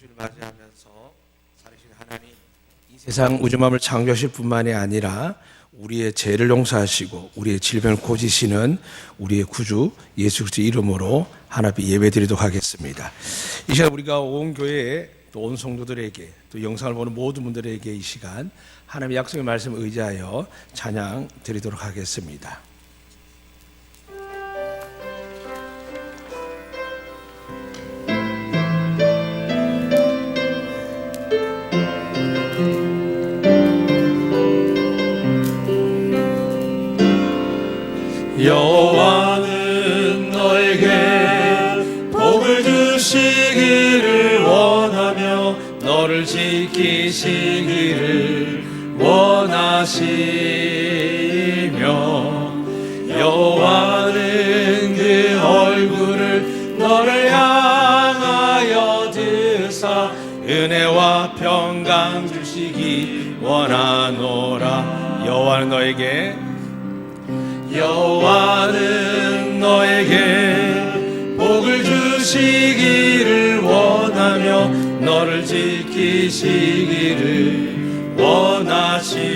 주를 맞이하면서 살으신 하나님, 이 세상 우주만을 창조하실 뿐만이 아니라 우리의 죄를 용서하시고 우리의 질병을 고치시는 우리의 구주 예수 그리스도 이름으로 하나님 예배드리도록 하겠습니다. 이 시간 우리가 온 교회에 또 온 성도들에게 또 영상을 보는 모든 분들에게 이 시간 하나님의 약속의 말씀을 의지하여 찬양 드리도록 하겠습니다. 여호와는 너에게 복을 주시기를 원하며 너를 지키시기를 원하시며 여호와는 그 얼굴을 너를 향하여 드사 은혜와 평강 주시기 원하노라. 여호와는 너에게 복을 주시기를 원하며 너를 지키시기를 원하시며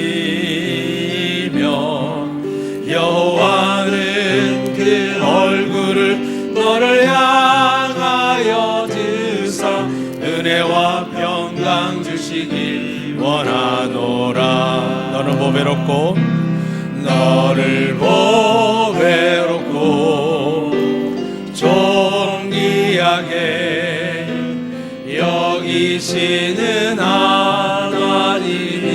여호와는 그 얼굴을 너를 향하여 드사 은혜와 평강 주시길 원하노라. 너를 보배롭고 존귀하게 여기시는 하나님이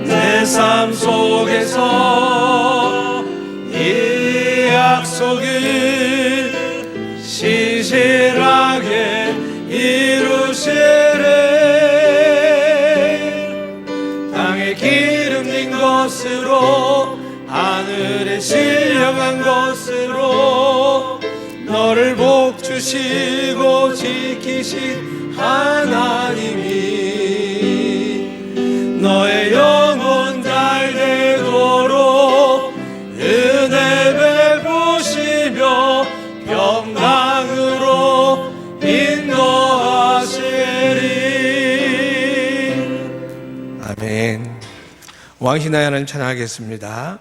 내 삶 속에서 이 약속을 신실하게 이루시네. 기름진 것으로 하늘에 신령한 것으로 너를 복주시고 지키신 하나님이 너의 영혼 잘 되도록 은혜 베푸시며 평강으로 인도하시리. 아멘. 왕신하여 하나님 찬양하겠습니다.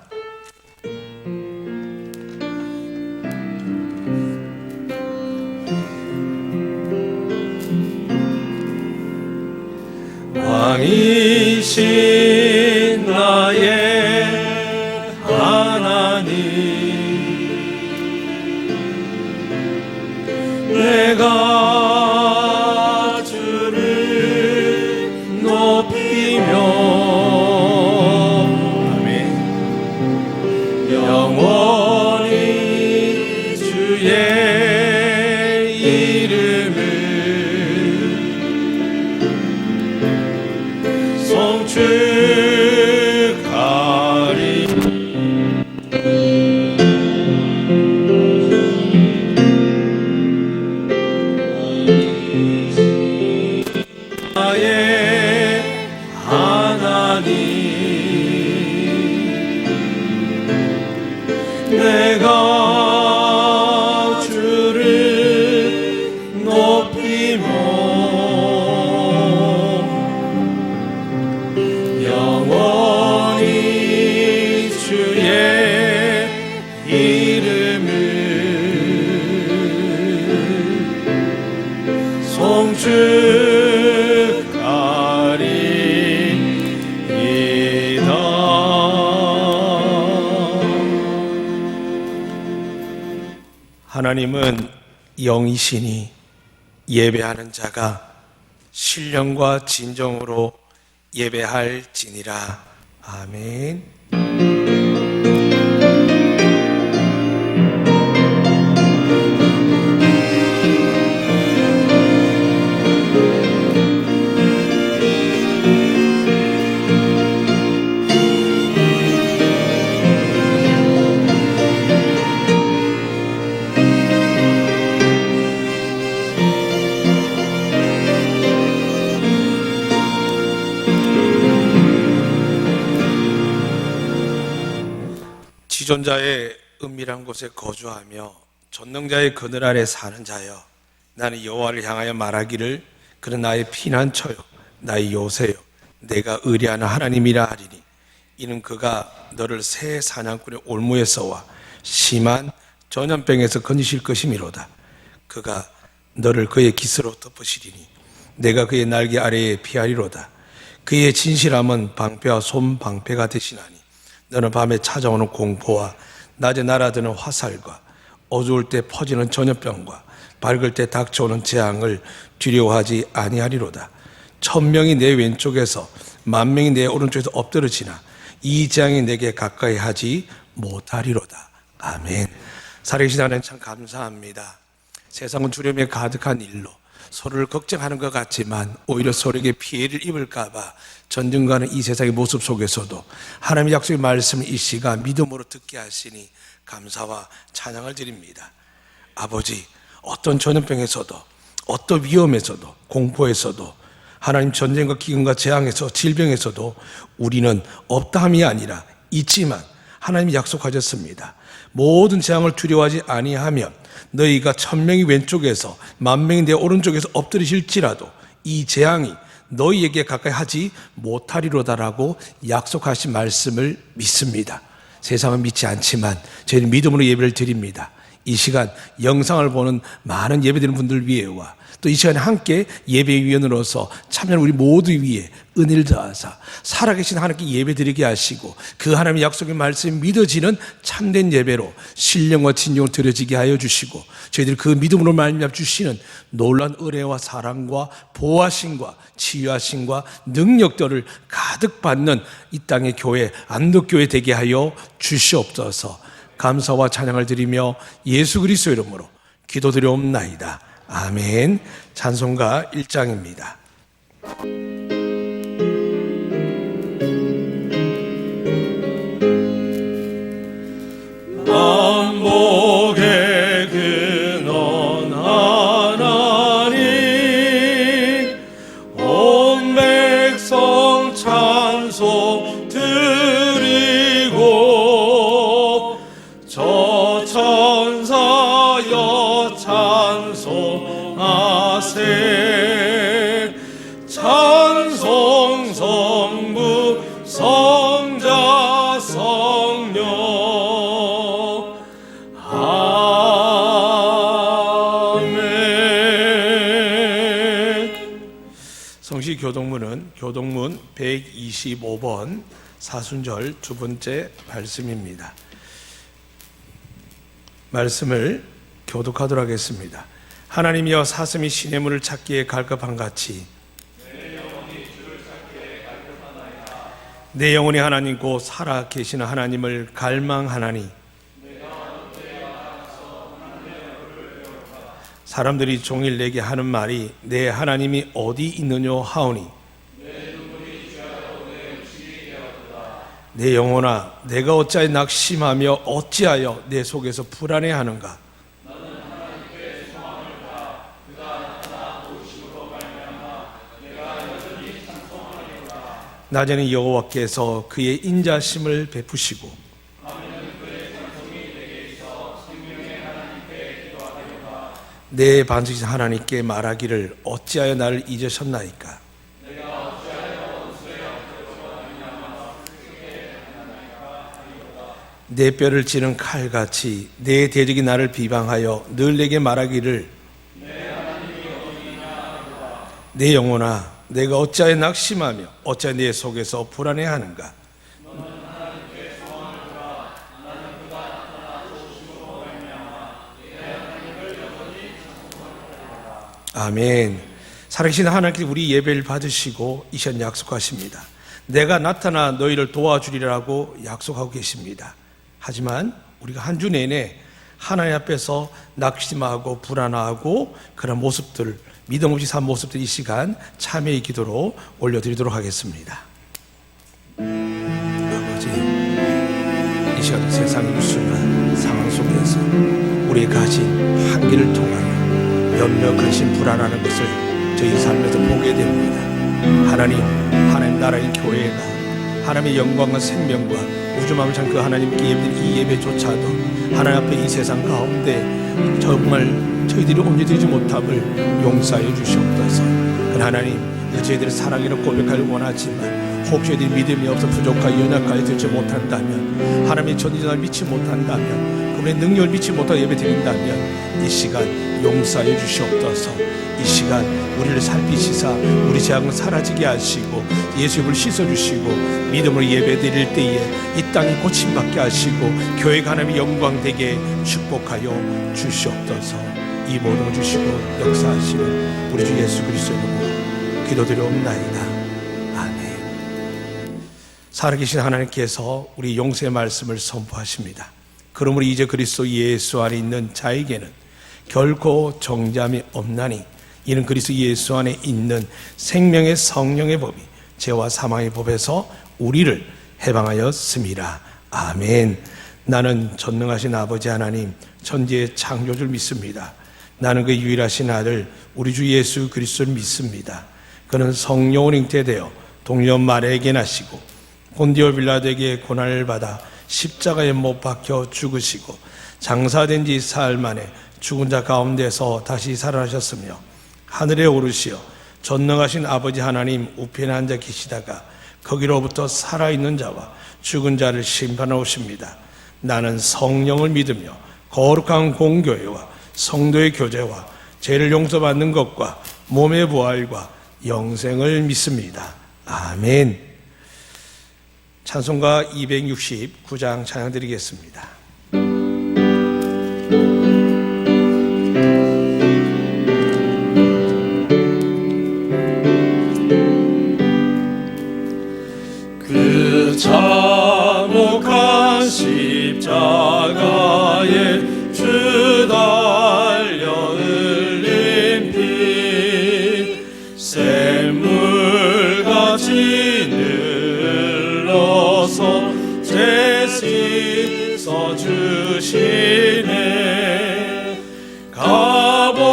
왕이신 나의 하나님, 내가 주를 높이며 영원히 주의 이름을 송축하리. 나의 하나님, 내가 주를 높이며 영원히 주의 이름을 송축하리이다. 하나님은 영이시니 예배하는 자가 신령과 진정으로 예배할지니라. 아멘. 지존자의 은밀한 곳에 거주하며 전능자의 그늘 아래 사는 자여, 나는 여호와를 향하여 말하기를 그는 나의 피난처요 나의 요새요 내가 의뢰하는 하나님이라 하리니 이는 그가 너를 새 사냥꾼의 올무에서와 심한 전염병에서 건지실 것이미로다. 그가 너를 그의 깃으로 덮으시리니 내가 그의 날개 아래에 피하리로다. 그의 진실함은 방패와 손방패가 되시나니 너는 밤에 찾아오는 공포와 낮에 날아드는 화살과 어두울 때 퍼지는 전염병과 밝을 때 닥쳐오는 재앙을 두려워하지 아니하리로다. 1000명이 내 왼쪽에서 10,000명이 내 오른쪽에서 엎드러지나 이 재앙이 내게 가까이 하지 못하리로다. 아멘. 살아계신 하나님 참 감사합니다. 세상은 두려움에 가득한 일로 서로를 걱정하는 것 같지만 오히려 서로에게 피해를 입을까봐 전쟁과는 이 세상의 모습 속에서도 하나님의 약속의 말씀을 이 시간 믿음으로 듣게 하시니 감사와 찬양을 드립니다. 아버지, 어떤 전염병에서도 어떤 위험에서도 공포에서도 하나님 전쟁과 기근과 재앙에서 질병에서도 우리는 없다함이 아니라 있지만 하나님이 약속하셨습니다. 모든 재앙을 두려워하지 아니하면 너희가 1000명이 왼쪽에서 10,000명이 내 오른쪽에서 엎드리실지라도 이 재앙이 너희에게 가까이 하지 못하리로다라고 약속하신 말씀을 믿습니다. 세상은 믿지 않지만 저희는 믿음으로 예배를 드립니다. 이 시간 영상을 보는 많은 예배드리는 분들 위에와 또 이 시간에 함께 예배위원으로서 참여하는 우리 모두 위에 은혜를 더하사 살아계신 하나님께 예배드리게 하시고 그 하나님의 약속의 말씀이 믿어지는 참된 예배로 신령과 진정으로 드려지게 하여 주시고 저희들 그 믿음으로 말미암아 주시는 놀라운 은혜와 사랑과 보호하심과 치유하심과 능력들을 가득 받는 이 땅의 교회 안독교회 되게 하여 주시옵소서. 감사와 찬양을 드리며 예수 그리스도의 이름으로 기도드려옵나이다. 아멘. 찬송가 1장입니다. 만복의 근원 하나님 온 백성 찬송 드리고 저 천사여 찬송하세 찬송 성부 성자 성령 아멘. 성시 교동문은 교동문 125번 사순절 두 번째 말씀입니다. 말씀을 교독하도록 하겠습니다. 하나님이여 사슴이 시냇물을 찾기에 갈급한 같이 내 영혼이 하나님 곧 살아 계시는 하나님을 갈망하나니 사람들이 종일 내게 하는 말이 내 하나님이 어디 있느냐 하오니 내 영혼아 내가 어찌하여 낙심하며 어찌하여 내 속에서 불안해하는가. 낮에는 여호와께서 그의 인자심을 베푸시고 내 반석이신 하나님께 말하기를 어찌하여 나를 잊으셨나이까. 내 뼈를 찌는 칼같이 내 대적이 나를 비방하여 늘 내게 말하기를 내 영혼아 내가 어찌하여 낙심하며 어찌하여 내 속에서 불안해하는가. 아멘. 살아계신 하나님께서 우리 예배를 받으시고 이 시간 약속하십니다. 내가 나타나 너희를 도와주리라고 약속하고 계십니다. 하지만 우리가 한 주 내내 하나님 앞에서 낙심하고 불안하고 그런 모습들 믿음 없이 산 모습들 이 시간 참회의 기도로 올려드리도록 하겠습니다. 아버지, 이 시간 세상의 무수한 상황 속에서 우리의 가진 한계를 통하여 몇몇 근심 불안하는 것을 저희 삶에서 보게 됩니다. 하나님 나라의 교회가 하나님의 영광과 생명과 우주만을 찬 그 하나님께 예배드린 이 예배조차도 하나님 앞에 이 세상 가운데 정말 저희들이 옮겨지지 못함을 용서해 주시옵소서. 그러나 하나님, 저희들의 사랑이라 고백하길 원하지만 혹시 저희들이 믿음이 없어 부족하여 연약하여 듣지 못한다면, 하나님의 전지전을 믿지 못한다면, 그분의 능력을 믿지 못하고 예배드린다면 이 시간 용서해 주시옵소서. 이 시간 우리를 살피시사 우리 죄악을 사라지게 하시고 예수 이름을 씻어주시고 믿음으로 예배드릴 때에 이 땅이 고침받게 하시고 교회가 하나님의 영광되게 축복하여 주시옵소서. 이 모든 걸 주시고 역사하시는 우리 주 예수 그리스도의 이름으로 기도드리옵나이다. 아멘. 살아계신 하나님께서 우리 용서의 말씀을 선포하십니다. 그러므로 이제 그리스도 예수 안에 있는 자에게는 결코 정죄함이 없나니 이는 그리스도 예수 안에 있는 생명의 성령의 법이 죄와 사망의 법에서 우리를 해방하였습니다. 아멘. 나는 전능하신 아버지 하나님 천지의 창조주를 믿습니다. 나는 그 유일하신 아들 우리 주 예수 그리스도를 믿습니다. 그는 성령으로 잉태되어 동년 마리아에게 나시고 본디오 빌라도에게 고난을 받아 십자가에 못 박혀 죽으시고 장사된 지 사흘 만에 죽은 자 가운데서 다시 살아나셨으며 하늘에 오르시어 전능하신 아버지 하나님 우편에 앉아 계시다가 거기로부터 살아있는 자와 죽은 자를 심판하러 오십니다. 나는 성령을 믿으며 거룩한 공교회와 성도의 교제와 죄를 용서받는 것과 몸의 부활과 영생을 믿습니다. 아멘. 찬송가 269장 찬양 드리겠습니다. 그 참혹한 십자가에 주 달려 흘린 피 샘물같이 늘러서 죄 씻어주시네. 값없어도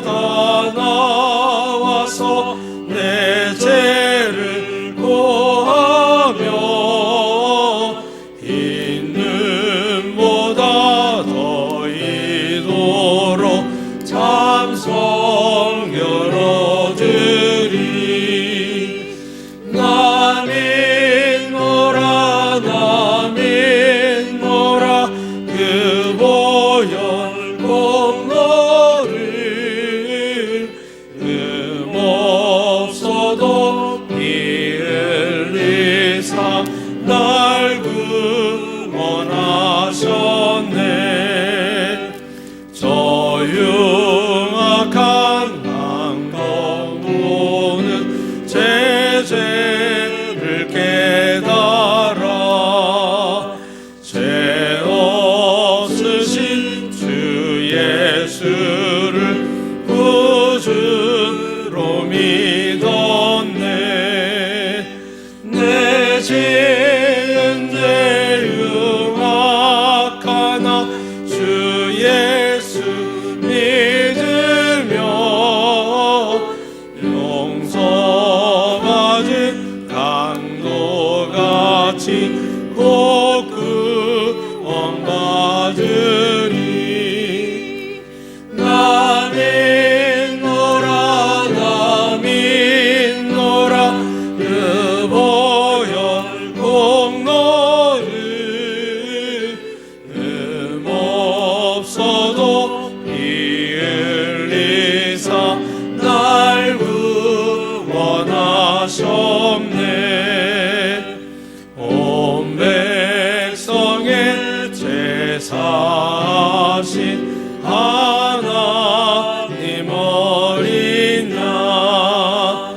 다 나와서 내 죄를 고하며 있는보다 더 이도록 참성 열어주리. 나 믿노라 나 믿노라 그 보혈 공로를 없어도 피 흘리사 날 구원하셨네. 저 흉악한 항거부는 제 죄를 깨달아 죄 없으신 주 예수를 구주로 믿었네. 내 지은 죄 흉악하나 주 예수 믿으며 용서받은 강도같이 곧 구원받으리. 나 믿노라 나 믿노라 그 보혈 공로를 없어도 피 흘리사 날 구원하셨네. 온 백성의 죄 사하신 하나님 어린 양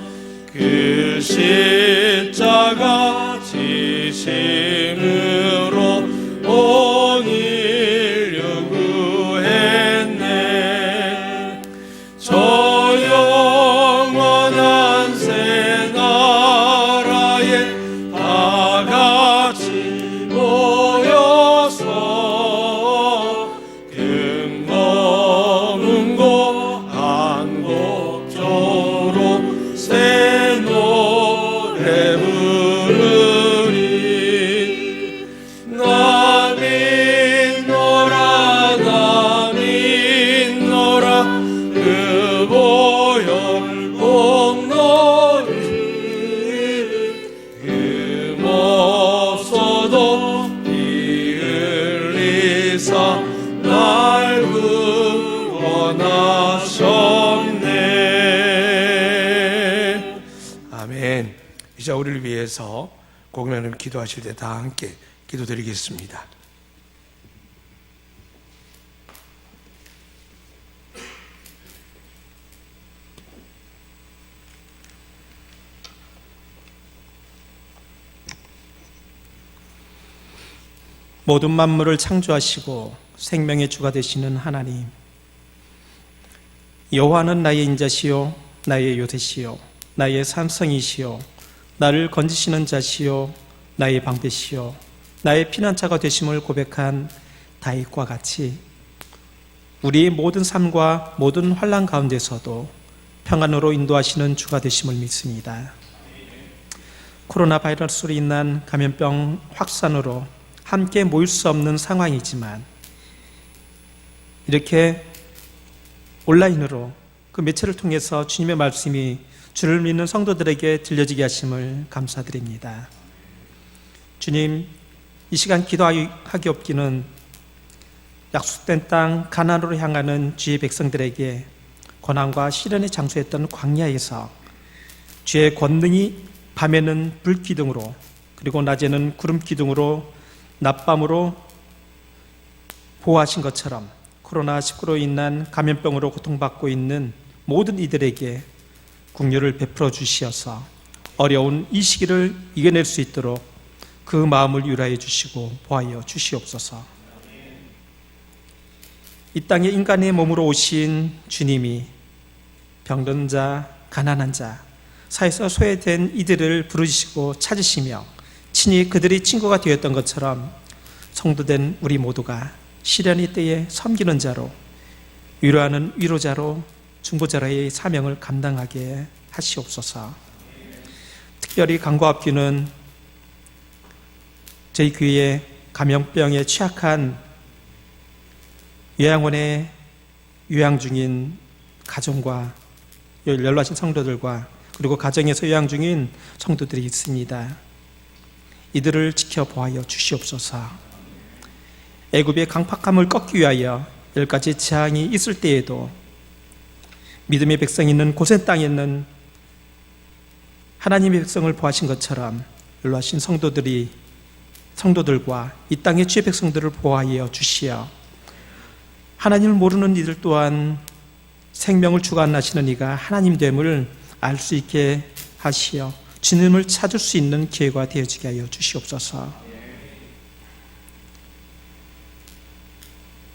그 십자가 지심으로 온 인류 구했네. 저 영원한 새 나라에 다 같이 모여서 하사 날 구원하셨네. 아멘. 이제 우리를 위해서 공연을 기도하실 때 다 함께 기도드리겠습니다. 모든 만물을 창조하시고 생명의 주가 되시는 하나님, 여호와는 나의 인자시요 나의 요새시요 나의 산성이시요 나를 건지시는 자시요 나의 방패시요 나의 피난처가 되심을 고백한 다윗과 같이 우리의 모든 삶과 모든 환난 가운데서도 평안으로 인도하시는 주가 되심을 믿습니다. 코로나 바이러스로 인한 감염병 확산으로 함께 모일 수 없는 상황이지만 이렇게 온라인으로 그 매체를 통해서 주님의 말씀이 주를 믿는 성도들에게 들려지게 하심을 감사드립니다. 주님, 이 시간 기도하기 없기는 약속된 땅 가나안으로 향하는 주의 백성들에게 고난과 시련의 장소였던 광야에서 주의 권능이 밤에는 불기둥으로 그리고 낮에는 구름기둥으로 낮밤으로 보호하신 것처럼 코로나19로 인한 감염병으로 고통받고 있는 모든 이들에게 긍휼을 베풀어 주시어서 어려운 이 시기를 이겨낼 수 있도록 그 마음을 유라해 주시고 보하여 주시옵소서. 이 땅에 인간의 몸으로 오신 주님이 병든 자, 가난한 자, 사에서 소외된 이들을 부르시고 찾으시며 친히 그들이 친구가 되었던 것처럼 성도된 우리 모두가 시련의 때에 섬기는 자로, 위로하는 위로자로, 중보자로의 사명을 감당하게 하시옵소서. 특별히 간구합기는 저희 교회에 감염병에 취약한 요양원에 요양 중인 가정과 연로하신 성도들과 그리고 가정에서 요양 중인 성도들이 있습니다. 이들을 지켜보아여 주시옵소서. 애굽의 강팍함을 꺾기 위하여 10가지 재앙이 있을 때에도 믿음의 백성이 있는 고센 땅에 있는 하나님의 백성을 보호하신 것처럼 연로하신 성도들과 이 땅의 주의 백성들을 보호하여 주시어 하나님을 모르는 이들 또한 생명을 주관하시는 이가 하나님됨을 알 수 있게 하시어 주님을 찾을 수 있는 기회가 되어지게 하여 주시옵소서.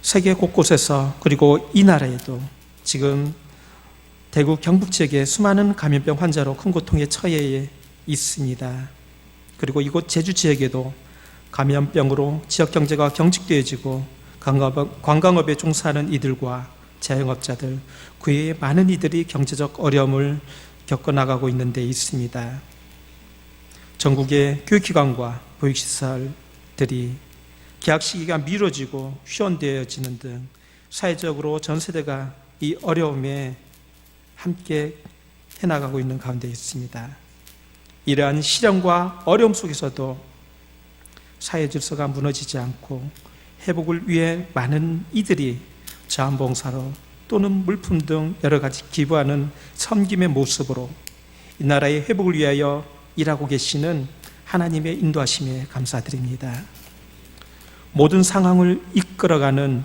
세계 곳곳에서 그리고 이 나라에도 지금 대구 경북 지역에 수많은 감염병 환자로 큰 고통에 처해 있습니다. 그리고 이곳 제주 지역에도 감염병으로 지역 경제가 경직되어지고 관광업에 종사하는 이들과 자영업자들, 그 외에 많은 이들이 경제적 어려움을 겪어나가고 있는 데 있습니다. 전국의 교육기관과 보육시설들이 개학 시기가 미뤄지고 휴원되어지는 등 사회적으로 전 세대가 이 어려움에 함께 해나가고 있는 가운데 있습니다. 이러한 시련과 어려움 속에서도 사회 질서가 무너지지 않고 회복을 위해 많은 이들이 자원봉사로 또는 물품 등 여러 가지 기부하는 섬김의 모습으로 이 나라의 회복을 위하여 일하고 계시는 하나님의 인도하심에 감사드립니다. 모든 상황을 이끌어가는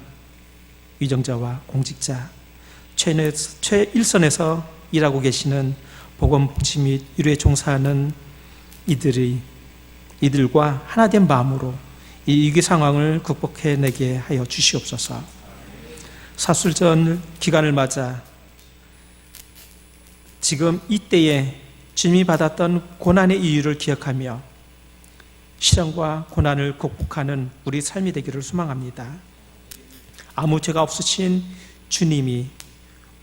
위정자와 공직자, 최일선에서 일하고 계시는 보건복지 및 의료에 종사하는 이들과 하나된 마음으로 이 위기 상황을 극복해내게 하여 주시옵소서. 사술전 기간을 맞아 지금 이때에 주님이 받았던 고난의 이유를 기억하며 시련과 고난을 극복하는 우리 삶이 되기를 소망합니다. 아무 죄가 없으신 주님이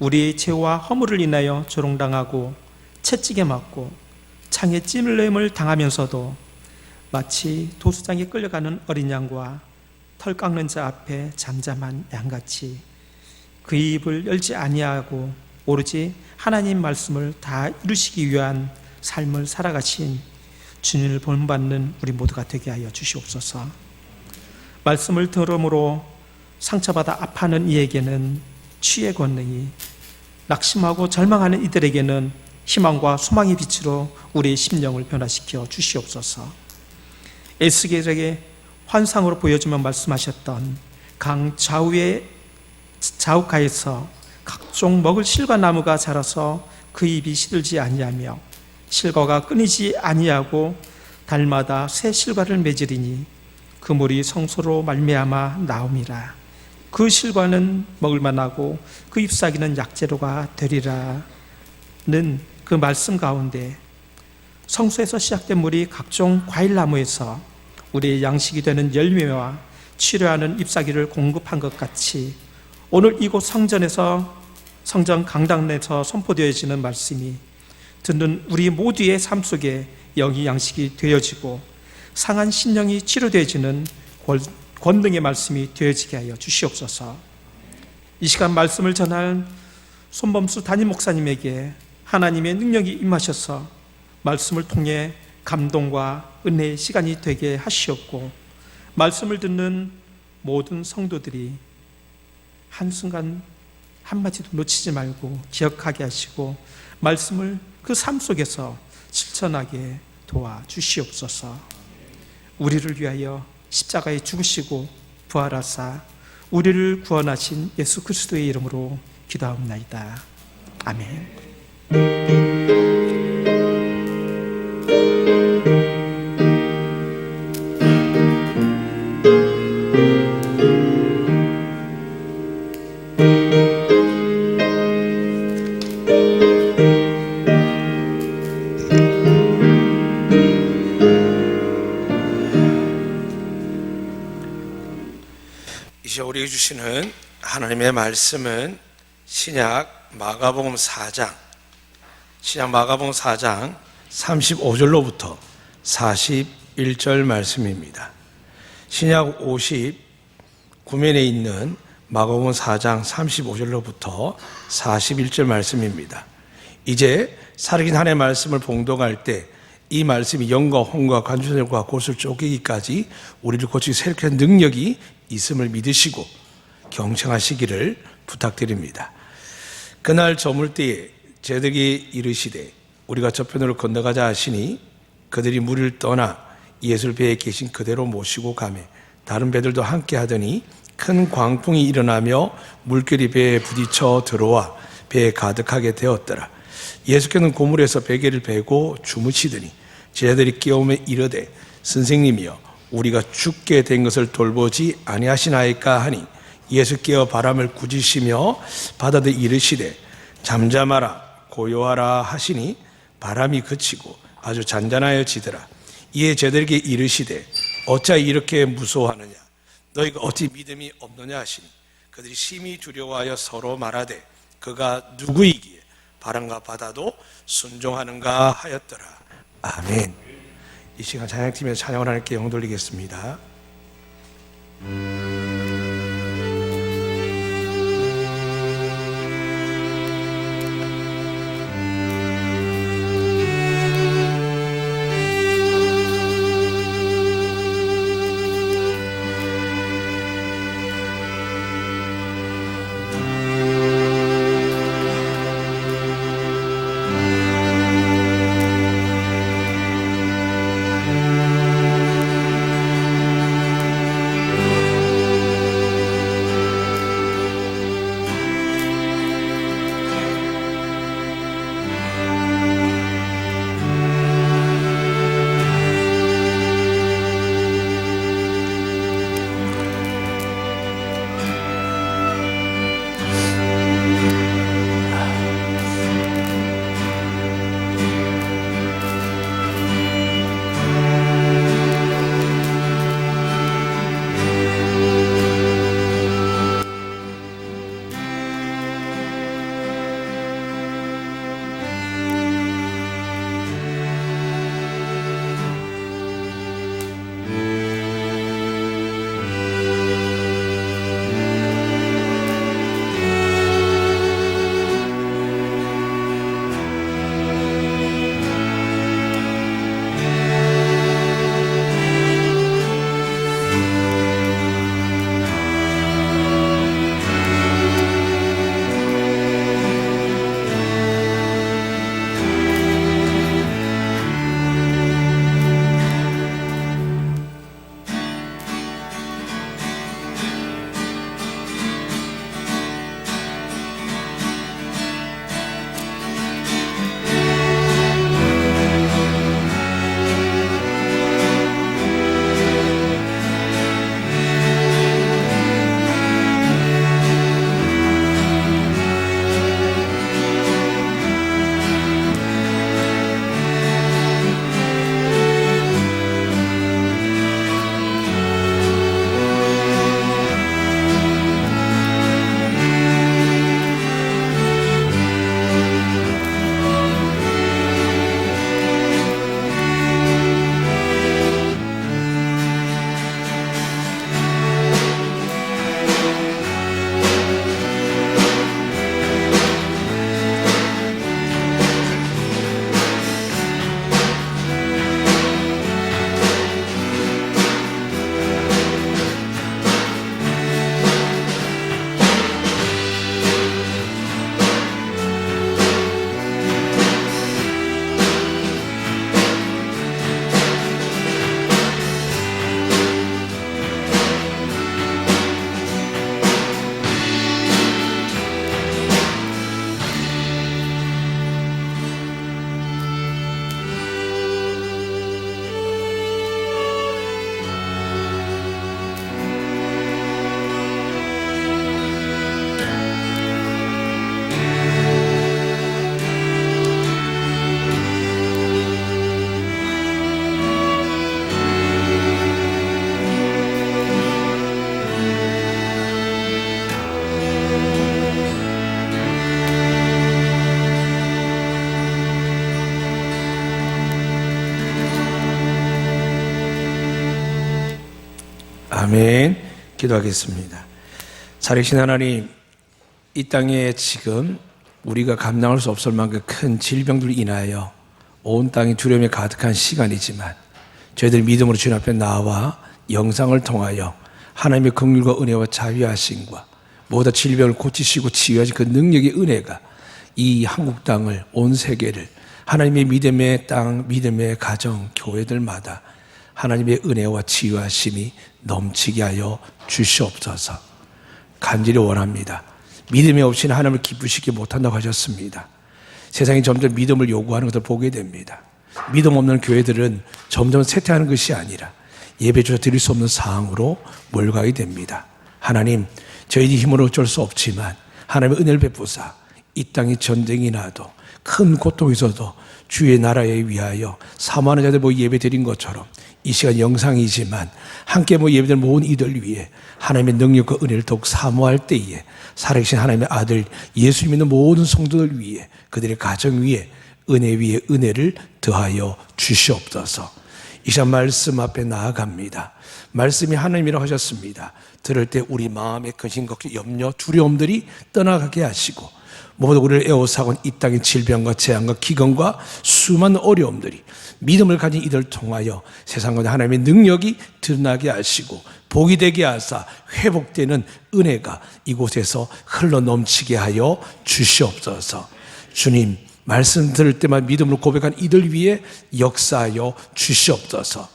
우리의 죄와 허물을 인하여 조롱당하고 채찍에 맞고 창에 찔림을 당하면서도 마치 도수장에 끌려가는 어린 양과 털 깎는 자 앞에 잠잠한 양같이 그 입을 열지 아니하고 오로지 하나님 말씀을 다 이루시기 위한 삶을 살아가신 주님을 본받는 우리 모두가 되게 하여 주시옵소서. 말씀을 들음으로 상처받아 아파하는 이에게는 치유의 권능이, 낙심하고 절망하는 이들에게는 희망과 소망의 빛으로 우리의 심령을 변화시켜 주시옵소서. 에스겔에게 환상으로 보여주며 말씀하셨던 강 좌우가에서 각종 먹을 실과 나무가 자라서 그 잎이 시들지 아니하며 실과가 끊이지 아니하고 달마다 새 실과를 맺으리니 그 물이 성소로 말미암아 나옴이라. 그 실과는 먹을만하고 그 잎사귀는 약재료가 되리라는 그 말씀 가운데 성소에서 시작된 물이 각종 과일나무에서 우리의 양식이 되는 열매와 치료하는 잎사귀를 공급한 것 같이 오늘 이곳 성전 강당내에서 선포되어지는 말씀이 듣는 우리 모두의 삶 속에 영이 양식이 되어지고 상한 신령이 치료되어지는 권능의 말씀이 되어지게 하여 주시옵소서. 이 시간 말씀을 전할 손범수 담임 목사님에게 하나님의 능력이 임하셔서 말씀을 통해 감동과 은혜의 시간이 되게 하시옵고, 말씀을 듣는 모든 성도들이 한순간 한마디도 놓치지 말고 기억하게 하시고 말씀을 그 삶 속에서 실천하게 도와주시옵소서. 우리를 위하여 십자가에 죽으시고 부활하사 우리를 구원하신 예수 그리스도의 이름으로 기도하옵나이다. 아멘. 이제 우리에게 주시는 하나님의 말씀은 신약 마가복음 4장 35절로부터 41절 말씀입니다. 신약 59면에 있는 마가복음 4장 35절로부터 41절 말씀입니다. 이제 살아계신 하나님의 말씀을 봉독할 때 이 말씀이 영과 혼과 관절과 골수를 쪼개기까지 우리를 고치고 새롭게 하는 능력이 있음을 믿으시고 경청하시기를 부탁드립니다. 그날 저물 때에 제들이 이르시되 우리가 저편으로 건너가자 하시니 그들이 물을 떠나 예수를 배에 계신 그대로 모시고 가매 다른 배들도 함께 하더니 큰 광풍이 일어나며 물결이 배에 부딪혀 들어와 배에 가득하게 되었더라. 예수께서는 고물에서 베개를 베고 주무시더니 제자들이 깨우며 이르되 선생님이여 우리가 죽게 된 것을 돌보지 아니하시나이까 하니 예수 깨어 바람을 꾸짖으시며 바다에 이르시되 잠잠하라 고요하라 하시니 바람이 그치고 아주 잔잔하여지더라. 이에 제자들에게 이르시되 어찌 이렇게 무서워하느냐 너희가 어찌 믿음이 없느냐 하시니 그들이 심히 두려워하여 서로 말하되 그가 누구이기에 바람과 바다도 순종하는가 하였더라. 아멘. 이 시간 찬양팀에서 찬양을 하나님께 영광 돌리겠습니다. 아멘. 기도하겠습니다. 살아계신 하나님, 이 땅에 지금 우리가 감당할 수 없을 만큼 큰 질병들로 인하여 온 땅이 두려움에 가득한 시간이지만 저희들 믿음으로 주님 앞에 나와 영상을 통하여 하나님의 긍휼과 은혜와 자비하심과 모든 질병을 고치시고 치유하신 그 능력의 은혜가 이 한국 땅을, 온 세계를, 하나님의 믿음의 땅, 믿음의 가정, 교회들마다 하나님의 은혜와 치유하심이 넘치게 하여 주시옵소서. 간절히 원합니다. 믿음이 없이는 하나님을 기쁘시게 못한다고 하셨습니다. 세상이 점점 믿음을 요구하는 것을 보게 됩니다. 믿음 없는 교회들은 점점 쇠퇴하는 것이 아니라 예배조차 드릴 수 없는 상황으로 몰가게 됩니다. 하나님, 저희의 힘으로 어쩔 수 없지만 하나님의 은혜를 베푸사 이 땅에 전쟁이 나도 큰 고통이 있어도 주의 나라에 위하여 사모하는 자들 모여 예배 드린 것처럼 이 시간 영상이지만 함께 모여 예배드린 모든 이들 위해 하나님의 능력과 은혜를 더욱 사모할 때에 살아계신 하나님의 아들 예수 믿는 모든 성도들 위해 그들의 가정 위에 은혜 위에 은혜를 더하여 주시옵소서. 이 시간 말씀 앞에 나아갑니다. 말씀이 하나님이라고 하셨습니다. 들을 때 우리 마음의 근심, 걱정, 염려, 두려움들이 떠나가게 하시고 모두 우리를 애워싸고 이 땅의 질병과 재앙과 기근과 수많은 어려움들이 믿음을 가진 이들을 통하여 세상 가운데 하나님의 능력이 드러나게 하시고 복이 되게 하사 회복되는 은혜가 이곳에서 흘러넘치게 하여 주시옵소서. 주님, 말씀 들을 때만 믿음으로 고백한 이들 위해 역사하여 주시옵소서.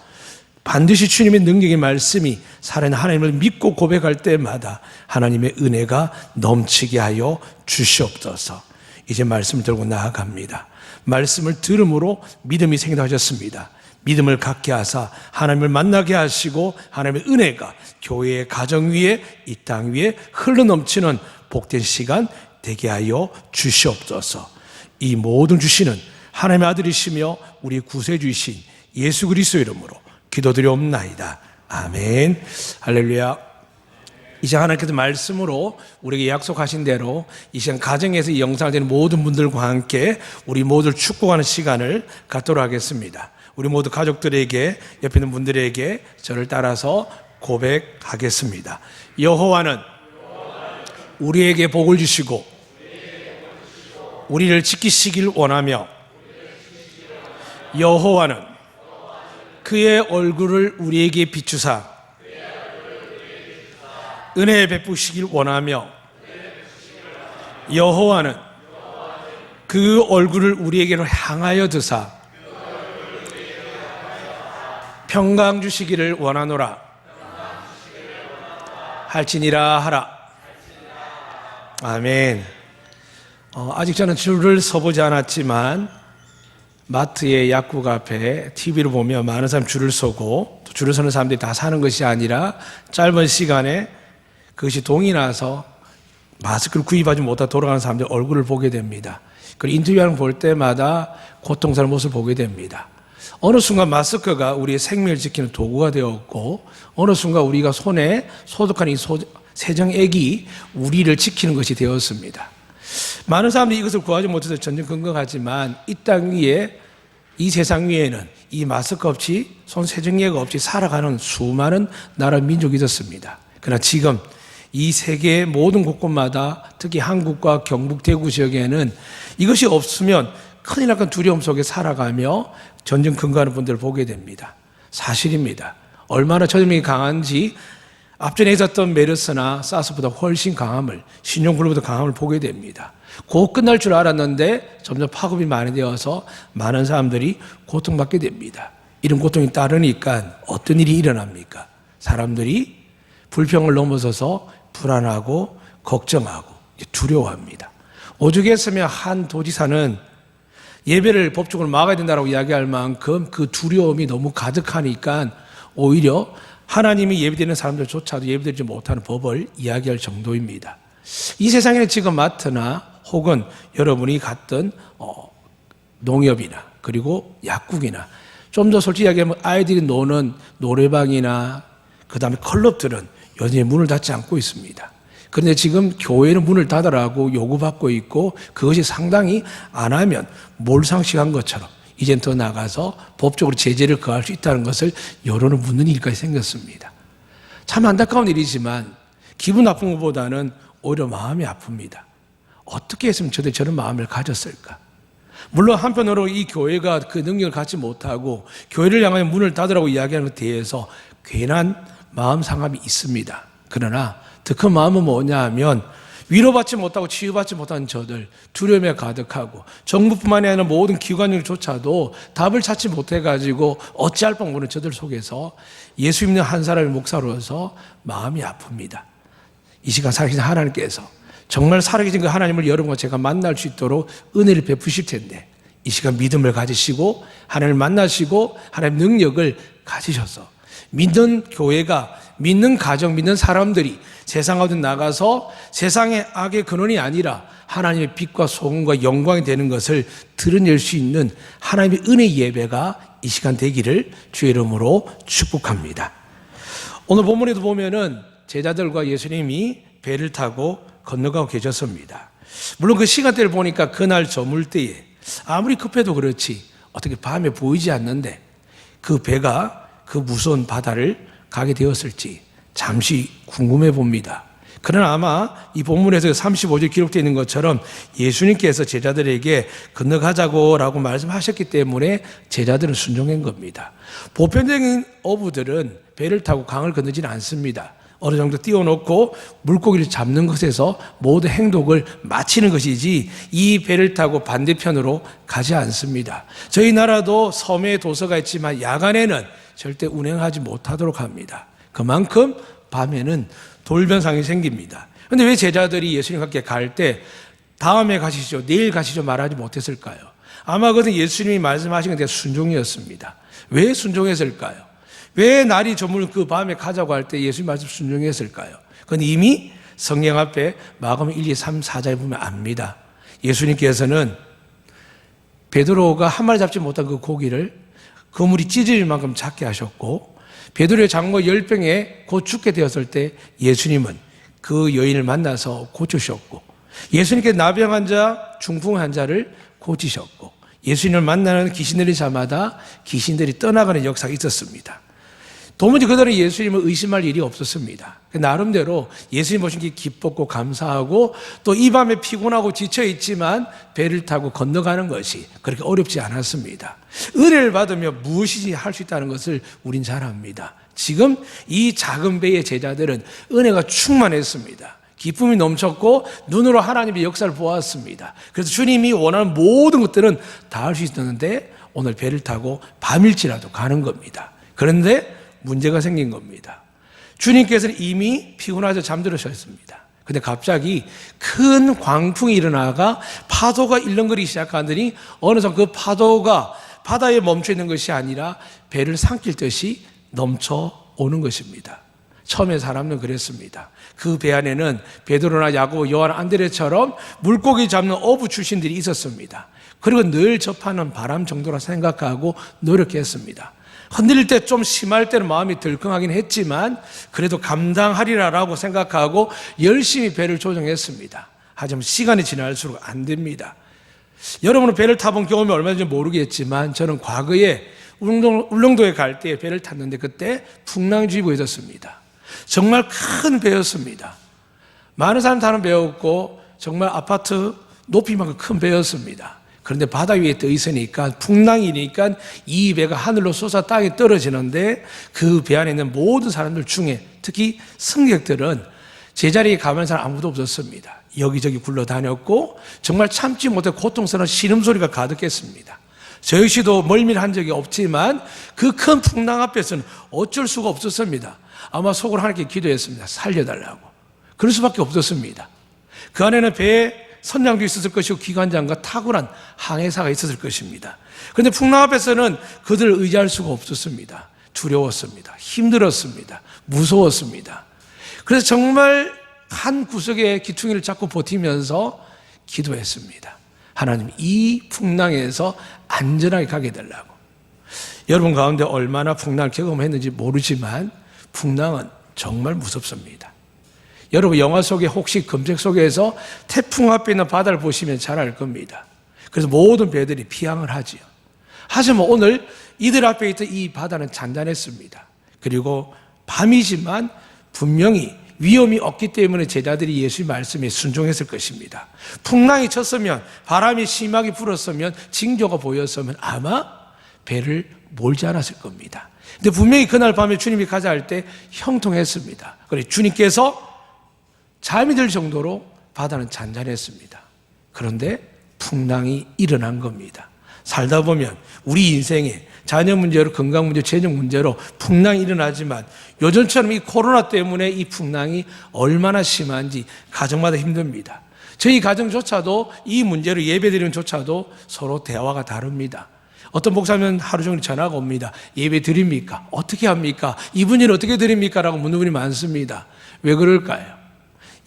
반드시 주님의 능력의 말씀이 살아있는 하나님을 믿고 고백할 때마다 하나님의 은혜가 넘치게 하여 주시옵소서. 이제 말씀을 들고 나아갑니다. 말씀을 들음으로 믿음이 생긴다고 하셨습니다. 믿음을 갖게 하사 하나님을 만나게 하시고 하나님의 은혜가 교회의 가정 위에 이 땅 위에 흘러넘치는 복된 시간 되게 하여 주시옵소서. 이 모든 주시는 하나님의 아들이시며 우리 구세주이신 예수 그리스도 이름으로 기도드리옵나이다. 아멘. 할렐루야. 이 시간 하나님께서 말씀으로 우리에게 약속하신 대로 이 시간 가정에서 이 영상을 듣는 모든 분들과 함께 우리 모두를 축복하는 시간을 갖도록 하겠습니다. 우리 모두 가족들에게, 옆에 있는 분들에게 저를 따라서 고백하겠습니다. 여호와는 우리에게 복을 주시고 우리를 지키시길 원하며 여호와는 그의 얼굴을 우리에게 비추사 은혜 베푸시길 원하며 여호와는 그 얼굴을 우리에게로 향하여 드사 평강 주시기를 원하노라. 할지니라 하라. 아멘. 아직 저는 줄을 서보지 않았지만 마트의 약국 앞에 TV를 보며 많은 사람 줄을 서고 또 줄을 서는 사람들이 다 사는 것이 아니라 짧은 시간에 그것이 동이 나서 마스크를 구입하지 못하고 돌아가는 사람들 얼굴을 보게 됩니다. 그리고 인터뷰하는 걸 볼 때마다 고통스러운 모습을 보게 됩니다. 어느 순간 마스크가 우리의 생명을 지키는 도구가 되었고 어느 순간 우리가 손에 소독하는 이 세정액이 우리를 지키는 것이 되었습니다. 많은 사람들이 이것을 구하지 못해서 전전긍긍하지만 이 땅 위에, 이 세상 위에는 이 마스크 없이 손 세정액 없이 살아가는 수많은 나라 민족이 있었습니다. 그러나 지금 이 세계의 모든 곳곳마다 특히 한국과 경북 대구 지역에는 이것이 없으면 큰일 날까 두려움 속에 살아가며 전전긍긍하는 분들을 보게 됩니다. 사실입니다. 얼마나 전염력이 강한지 앞전에 있었던 메르스나 사스보다 훨씬 강함을, 신종플루보다 강함을 보게 됩니다. 곧 끝날 줄 알았는데 점점 파급이 많이 되어서 많은 사람들이 고통받게 됩니다. 이런 고통이 따르니까 어떤 일이 일어납니까? 사람들이 불평을 넘어서서 불안하고 걱정하고 두려워합니다. 오죽했으면 한 도지사는 예배를 법적으로 막아야 된다고 이야기할 만큼 그 두려움이 너무 가득하니까 오히려 하나님이 예배드리는 사람들조차도 예배드리지 못하는 법을 이야기할 정도입니다. 이 세상에는 지금 마트나 혹은 여러분이 갔던 농협이나 그리고 약국이나 좀 더 솔직히 이야기하면 아이들이 노는 노래방이나 그 다음에 클럽들은 여전히 문을 닫지 않고 있습니다. 그런데 지금 교회는 문을 닫으라고 요구받고 있고 그것이 상당히 안 하면 몰상식한 것처럼 이젠 더 나가서 법적으로 제재를 가할 수 있다는 것을 여론을 묻는 일까지 생겼습니다. 참 안타까운 일이지만 기분 나쁜 것보다는 오히려 마음이 아픕니다. 어떻게 했으면 저들이 저런 마음을 가졌을까? 물론 한편으로 이 교회가 그 능력을 갖지 못하고 교회를 향하여 문을 닫으라고 이야기하는 것에 대해서 괜한 마음 상함이 있습니다. 그러나 더 큰 마음은 뭐냐 하면 위로받지 못하고 치유받지 못한 저들, 두려움에 가득하고 정부뿐만이 아니라 모든 기관들조차도 답을 찾지 못해가지고 어찌할 뻔 모르는 저들 속에서 예수 믿는 한 사람의 목사로서 마음이 아픕니다. 이 시간 살아계신 하나님께서 정말 살아계신 그 하나님을 여러분과 제가 만날 수 있도록 은혜를 베푸실 텐데 이 시간 믿음을 가지시고 하나님을 만나시고 하나님 능력을 가지셔서 믿는 교회가, 믿는 가정, 믿는 사람들이 세상 가운데 나가서 세상의 악의 근원이 아니라 하나님의 빛과 소금과 영광이 되는 것을 드러낼 수 있는 하나님의 은혜 예배가 이 시간 되기를 주의 이름으로 축복합니다. 오늘 본문에도 보면은 제자들과 예수님이 배를 타고 건너가고 계셨습니다. 물론 그 시간대를 보니까 그날 저물 때에 아무리 급해도 그렇지 어떻게 밤에 보이지 않는데 그 배가 그 무서운 바다를 가게 되었을지 잠시 궁금해 봅니다. 그러나 아마 이 본문에서 35절 기록되어 있는 것처럼 예수님께서 제자들에게 건너가자고 라고 말씀하셨기 때문에 제자들은 순종한 겁니다. 보편적인 어부들은 배를 타고 강을 건너지는 않습니다. 어느 정도 띄워놓고 물고기를 잡는 것에서 모든 행동을 마치는 것이지 이 배를 타고 반대편으로 가지 않습니다. 저희 나라도 섬에 도서가 있지만 야간에는 절대 운행하지 못하도록 합니다. 그만큼 밤에는 돌변상이 생깁니다. 그런데 왜 제자들이 예수님과 함께 갈 때 다음에 가시죠, 내일 가시죠 말하지 못했을까요? 아마 그것은 예수님이 말씀하신 것에 순종이었습니다. 왜 순종했을까요? 왜 날이 저물 그 밤에 가자고 할 때 예수님 말씀 순종했을까요? 그건 이미 성경 앞에 마가복음 1, 2, 3, 4장에 보면 압니다. 예수님께서는 베드로가 한 마리 잡지 못한 그 고기를 그물이 찢어질 만큼 작게 하셨고 베드로의 장모 10병에 곧 죽게 되었을 때 예수님은 그 여인을 만나서 고치셨고 예수님께 나병 환자, 중풍 환자를 고치셨고 예수님을 만나는 귀신들이 자마다 귀신들이 떠나가는 역사가 있었습니다. 도무지 그들은 예수님을 의심할 일이 없었습니다. 나름대로 예수님 보신 게 기뻤고 감사하고 또 이 밤에 피곤하고 지쳐있지만 배를 타고 건너가는 것이 그렇게 어렵지 않았습니다. 은혜를 받으며 무엇이지 할 수 있다는 것을 우린 잘 압니다. 지금 이 작은 배의 제자들은 은혜가 충만했습니다. 기쁨이 넘쳤고 눈으로 하나님의 역사를 보았습니다. 그래서 주님이 원하는 모든 것들은 다 할 수 있었는데 오늘 배를 타고 밤일지라도 가는 겁니다. 그런데 문제가 생긴 겁니다. 주님께서는 이미 피곤하셔서 잠들으셨습니다. 근데 갑자기 큰 광풍이 일어나가 파도가 일렁거리기 시작하더니 어느 순간 그 파도가 바다에 멈춰 있는 것이 아니라 배를 삼킬 듯이 넘쳐오는 것입니다. 처음에 사람은 그랬습니다. 그 배 안에는 베드로나 야고보, 요한, 안드레처럼 물고기 잡는 어부 출신들이 있었습니다. 그리고 늘 접하는 바람 정도라 생각하고 노력했습니다. 흔들릴 때 좀 심할 때는 마음이 덜컹하긴 했지만 그래도 감당하리라라고 생각하고 열심히 배를 조정했습니다. 하지만 시간이 지날수록 안 됩니다. 여러분은 배를 타본 경험이 얼마인지 모르겠지만 저는 과거에 울릉도에 갈 때 배를 탔는데 그때 풍랑주의보가 있었습니다. 정말 큰 배였습니다. 많은 사람 타는 배였고 정말 아파트 높이만큼 큰 배였습니다. 그런데 바다 위에 떠 있으니까 풍랑이니까 이 배가 하늘로 솟아 땅에 떨어지는데 그 배 안에 있는 모든 사람들 중에 특히 승객들은 제자리에 가면 사람 아무도 없었습니다. 여기저기 굴러다녔고 정말 참지 못해 고통스러운 신음소리가 가득했습니다. 저 역시도 멀미를 적이 없지만 그 큰 풍랑 앞에서는 어쩔 수가 없었습니다. 아마 속으로 하나님께 기도했습니다. 살려달라고. 그럴 수밖에 없었습니다. 그 안에는 배에 선장도 있었을 것이고 기관장과 탁월한 항해사가 있었을 것입니다. 그런데 풍랑 앞에서는 그들을 의지할 수가 없었습니다. 두려웠습니다. 힘들었습니다. 무서웠습니다. 그래서 정말 한 구석에 기퉁이를 잡고 버티면서 기도했습니다. 하나님, 이 풍랑에서 안전하게 가게 해달라고. 여러분 가운데 얼마나 풍랑을 경험했는지 모르지만 풍랑은 정말 무섭습니다. 여러분 영화 속에 혹시 검색 속에서 태풍 앞에 있는 바다를 보시면 잘 알 겁니다. 그래서 모든 배들이 피항을 하지요. 하지만 오늘 이들 앞에 있던 이 바다는 잔잔했습니다. 그리고 밤이지만 분명히 위험이 없기 때문에 제자들이 예수의 말씀에 순종했을 것입니다. 풍랑이 쳤으면, 바람이 심하게 불었으면, 징조가 보였으면 아마 배를 몰지 않았을 겁니다. 근데 분명히 그날 밤에 주님이 가자 할 때 형통했습니다. 그래 주님께서 잠이 들 정도로 바다는 잔잔했습니다. 그런데 풍랑이 일어난 겁니다. 살다 보면 우리 인생에 자녀 문제로, 건강 문제, 재정 문제로 풍랑이 일어나지만 요즘처럼 이 코로나 때문에 이 풍랑이 얼마나 심한지 가정마다 힘듭니다. 저희 가정조차도 이 문제로 예배드리는 조차도 서로 대화가 다릅니다. 어떤 목사님은 하루 종일 전화가 옵니다. 예배 드립니까? 어떻게 합니까? 이분은 어떻게 드립니까? 라고 묻는 분이 많습니다. 왜 그럴까요?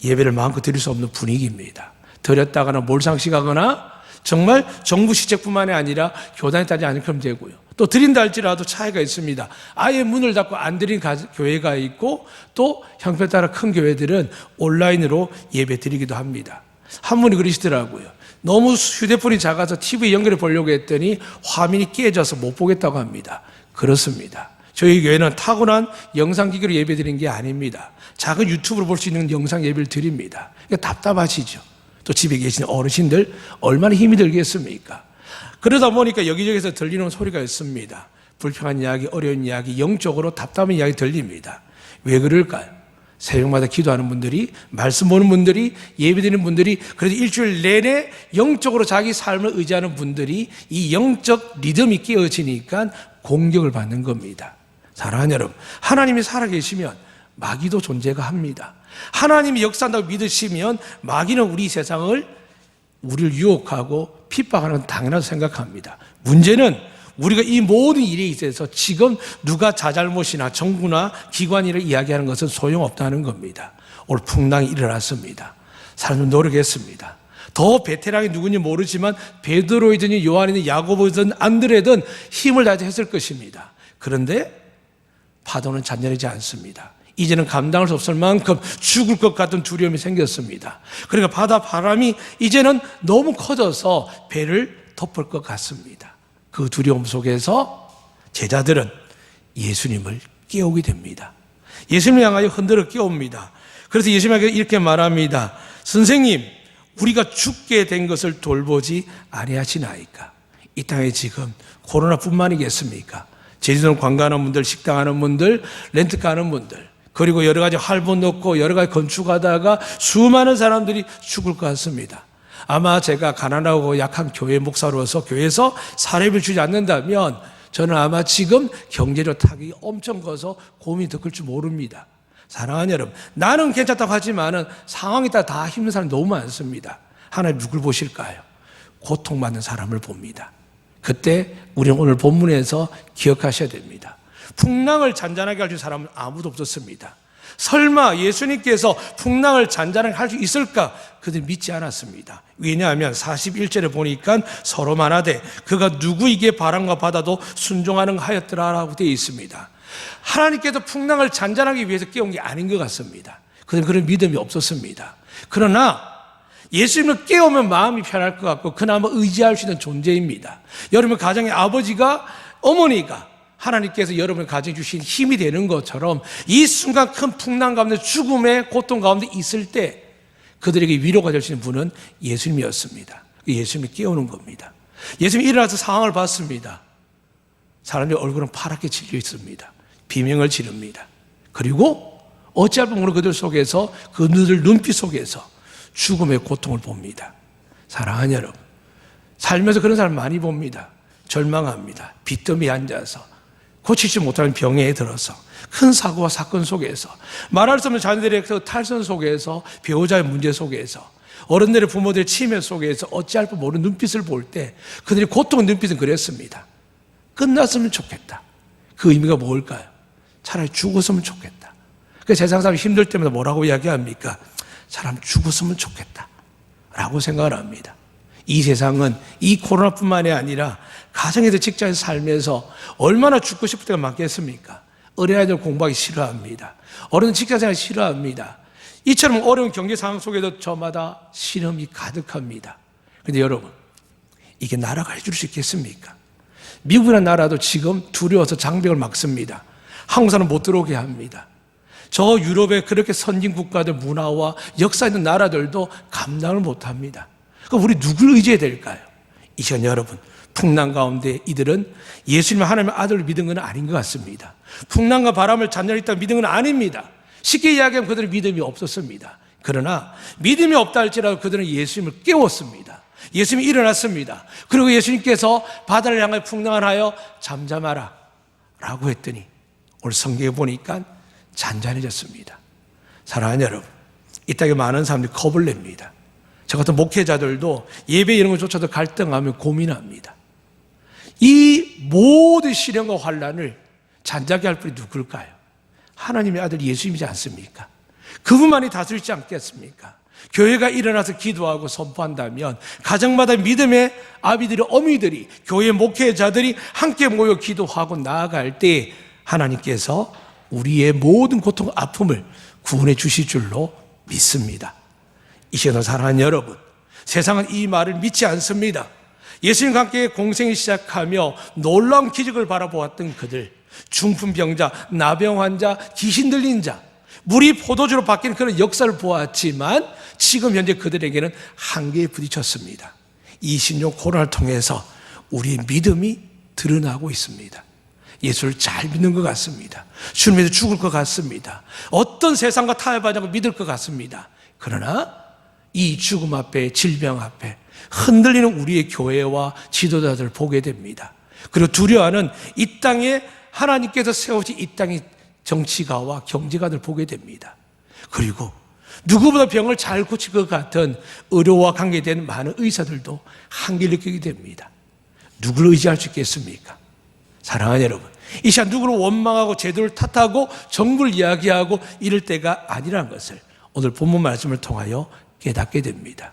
예배를 마음껏 드릴 수 없는 분위기입니다. 드렸다거나 몰상식하거나 정말 정부 시책뿐만이 아니라 교단에 따지 않으면 되고요. 또 드린다 할지라도 차이가 있습니다. 아예 문을 닫고 안 드린 교회가 있고 또 형편에 따라 큰 교회들은 온라인으로 예배 드리기도 합니다. 한 분이 그러시더라고요. 너무 휴대폰이 작아서 TV 연결해 보려고 했더니 화면이 깨져서 못 보겠다고 합니다. 그렇습니다. 저희 교회는 타고난 영상기기로 예배 드리는 게 아닙니다. 작은 유튜브로 볼 수 있는 영상 예배를 드립니다. 그러니까 답답하시죠. 또 집에 계신 어르신들 얼마나 힘이 들겠습니까? 그러다 보니까 여기저기서 들리는 소리가 있습니다. 불평한 이야기, 어려운 이야기, 영적으로 답답한 이야기 들립니다. 왜 그럴까요? 새벽마다 기도하는 분들이, 말씀 보는 분들이, 예배드리는 분들이, 그래도 일주일 내내 영적으로 자기 삶을 의지하는 분들이 이 영적 리듬이 깨어지니까 공격을 받는 겁니다. 사랑하는 여러분, 하나님이 살아계시면 마귀도 존재가 합니다. 하나님이 역사한다고 믿으시면 마귀는 우리 세상을, 우리를 유혹하고 핍박하는 당연하다고 생각합니다. 문제는 우리가 이 모든 일에 있어서 지금 누가 자잘못이나 정부나 기관이라 이야기하는 것은 소용없다는 겁니다. 오늘 풍랑이 일어났습니다. 사람들 노력했습니다. 더 베테랑이 누군지 모르지만 베드로이든 요한이든 야고보든 안드레든 힘을 다해서 했을 것입니다. 그런데 파도는 잔잔하지 않습니다. 이제는 감당할 수 없을 만큼 죽을 것 같은 두려움이 생겼습니다. 그러니까 바다 바람이 이제는 너무 커져서 배를 덮을 것 같습니다. 그 두려움 속에서 제자들은 예수님을 깨우게 됩니다. 예수님을 향하여 흔들어 깨웁니다. 그래서 예수님에게 이렇게 말합니다. 선생님, 우리가 죽게 된 것을 돌보지 아니하시나이까? 이 땅에 지금 코로나뿐만이겠습니까? 제주도 관광하는 분들, 식당하는 분들, 렌트카 하는 분들, 그리고 여러 가지 할부 넣고 여러 가지 건축하다가 수많은 사람들이 죽을 것 같습니다. 아마 제가 가난하고 약한 교회 목사로서 교회에서 사례를 주지 않는다면 저는 아마 지금 경제적 타격이 엄청 커서 고민이 더 클 줄 모릅니다. 사랑하는 여러분, 나는 괜찮다고 하지만은 상황에 따라 다 힘든 사람이 너무 많습니다. 하나님 누굴 보실까요? 고통받는 사람을 봅니다. 그때 우리는 오늘 본문에서 기억하셔야 됩니다. 풍랑을 잔잔하게 할 수 있는 사람은 아무도 없었습니다. 설마 예수님께서 풍랑을 잔잔하게 할 수 있을까? 그들 믿지 않았습니다. 왜냐하면 41절에 보니까 서로 말하되 그가 누구에게 바람과 바다도 순종하는가 하였더라라고 되어 있습니다. 하나님께서 풍랑을 잔잔하기 위해서 깨운 게 아닌 것 같습니다. 그들은 그런 믿음이 없었습니다. 그러나 예수님을 깨우면 마음이 편할 것 같고 그나마 의지할 수 있는 존재입니다. 여러분 가정의 아버지가, 어머니가 하나님께서 여러분의 가정에 주신 힘이 되는 것처럼 이 순간 큰 풍랑 가운데, 죽음의 고통 가운데 있을 때 그들에게 위로가 될 수 있는 분은 예수님이었습니다. 예수님이 깨우는 겁니다. 예수님이 일어나서 상황을 봤습니다. 사람의 얼굴은 파랗게 질려 있습니다. 비명을 지릅니다. 그리고 어찌할 뻔 모르는 그들 속에서, 그들 눈빛 속에서 죽음의 고통을 봅니다. 사랑하는 여러분, 살면서 그런 사람 많이 봅니다. 절망합니다. 빚더미에 앉아서 고치지 못하는 병에 들어서 큰 사고와 사건 속에서, 말할 수 없는 자녀들의 탈선 속에서, 배우자의 문제 속에서, 어른들의 부모들의 치매 속에서 어찌할 뻔 모르는 눈빛을 볼 때 그들이 고통의 눈빛은 그랬습니다. 끝났으면 좋겠다. 그 의미가 뭘까요? 차라리 죽었으면 좋겠다. 그 세상 사람이 힘들 때마다 뭐라고 이야기합니까? 사람 죽었으면 좋겠다 라고 생각을 합니다. 이 세상은 이 코로나뿐만이 아니라 가정에서, 직장에서 살면서 얼마나 죽고 싶을 때가 많겠습니까? 어린아이들 공부하기 싫어합니다. 어른은 직장생활 싫어합니다. 이처럼 어려운 경제 상황 속에도 저마다 신음이 가득합니다. 그런데 여러분, 이게 나라가 해줄 수 있겠습니까? 미국이라는 나라도 지금 두려워서 장벽을 막습니다. 한국 사람 못 들어오게 합니다. 저 유럽의 그렇게 선진 국가들 문화와 역사 있는 나라들도 감당을 못합니다. 그럼 우리 누굴 의지해야 될까요? 이 시간 여러분, 풍랑 가운데 이들은 예수님을 하나님의 아들을 믿은 건 아닌 것 같습니다. 풍랑과 바람을 잔잔히 있다고 믿은 건 아닙니다. 쉽게 이야기하면 그들은 믿음이 없었습니다. 그러나 믿음이 없다 할지라도 그들은 예수님을 깨웠습니다. 예수님이 일어났습니다. 그리고 예수님께서 바다를 향하여 풍랑을 하여 잠잠하라 라고 했더니 오늘 성경에 보니까 잔잔해졌습니다. 사랑하는 여러분, 이 땅에 많은 사람들이 겁을 냅니다. 저 같은 목회자들도 예배 이런 것조차도 갈등하며 고민합니다. 이 모든 시련과 환난을 잔잔하게 할 분이 누굴까요? 하나님의 아들 예수님이지 않습니까? 그분만이 다스리지 않겠습니까? 교회가 일어나서 기도하고 선포한다면 가정마다 믿음의 아비들이 어미들이 교회 목회자들이 함께 모여 기도하고 나아갈 때 하나님께서 우리의 모든 고통, 아픔을 구원해 주실 줄로 믿습니다. 이 시간을 사랑하는 여러분, 세상은 이 말을 믿지 않습니다. 예수님과 함께 공생을 시작하며 놀라운 기적을 바라보았던 그들, 중풍병자, 나병 환자, 귀신 들린 자, 물이 포도주로 바뀌는 그런 역사를 보았지만 지금 현재 그들에게는 한계에 부딪혔습니다. 이 신종 코로나를 통해서 우리의 믿음이 드러나고 있습니다. 예수를 잘 믿는 것 같습니다. 주님에서 죽을 것 같습니다. 어떤 세상과 타협하지 않고 믿을 것 같습니다. 그러나 이 죽음 앞에, 질병 앞에 흔들리는 우리의 교회와 지도자들을 보게 됩니다. 그리고 두려워하는 이 땅에 하나님께서 세우신 이 땅의 정치가와 경제가들 보게 됩니다. 그리고 누구보다 병을 잘 고칠 것 같은 의료와 관계된 많은 의사들도 한계를 느끼게 됩니다. 누구를 의지할 수 있겠습니까? 사랑하는 여러분, 이 시간 누구를 원망하고 제도를 탓하고 정부를 이야기하고 이럴 때가 아니라는 것을 오늘 본문 말씀을 통하여 깨닫게 됩니다.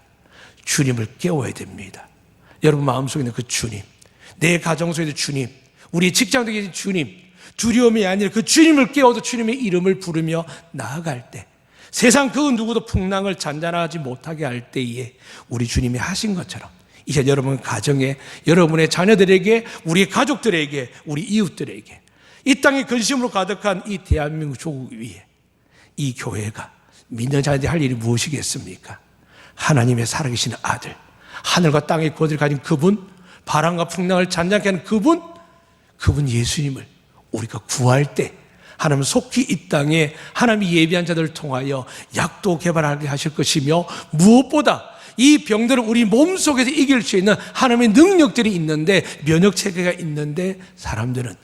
주님을 깨워야 됩니다. 여러분 마음속에 있는 그 주님, 내 가정 속에 있는 주님, 우리 직장에 있는 주님, 두려움이 아니라 그 주님을 깨워서 주님의 이름을 부르며 나아갈 때 세상 그 누구도 풍랑을 잔잔하지 못하게 할 때에 우리 주님이 하신 것처럼 이제 여러분 가정에, 여러분의 자녀들에게, 우리 가족들에게, 우리 이웃들에게 이 땅에 근심으로 가득한 이 대한민국 조국 위에 이 교회가 믿는 자들이 할 일이 무엇이겠습니까? 하나님의 살아계신 아들, 하늘과 땅의 권위를 가진 그분, 바람과 풍랑을 잔잔케 하는 그분 예수님을 우리가 구할 때 하나님은 속히 이 땅에 하나님이 예비한 자들을 통하여 약도 개발하게 하실 것이며 무엇보다 이 병들을 우리 몸속에서 이길 수 있는 하나님의 능력들이 있는데, 면역체계가 있는데 사람들은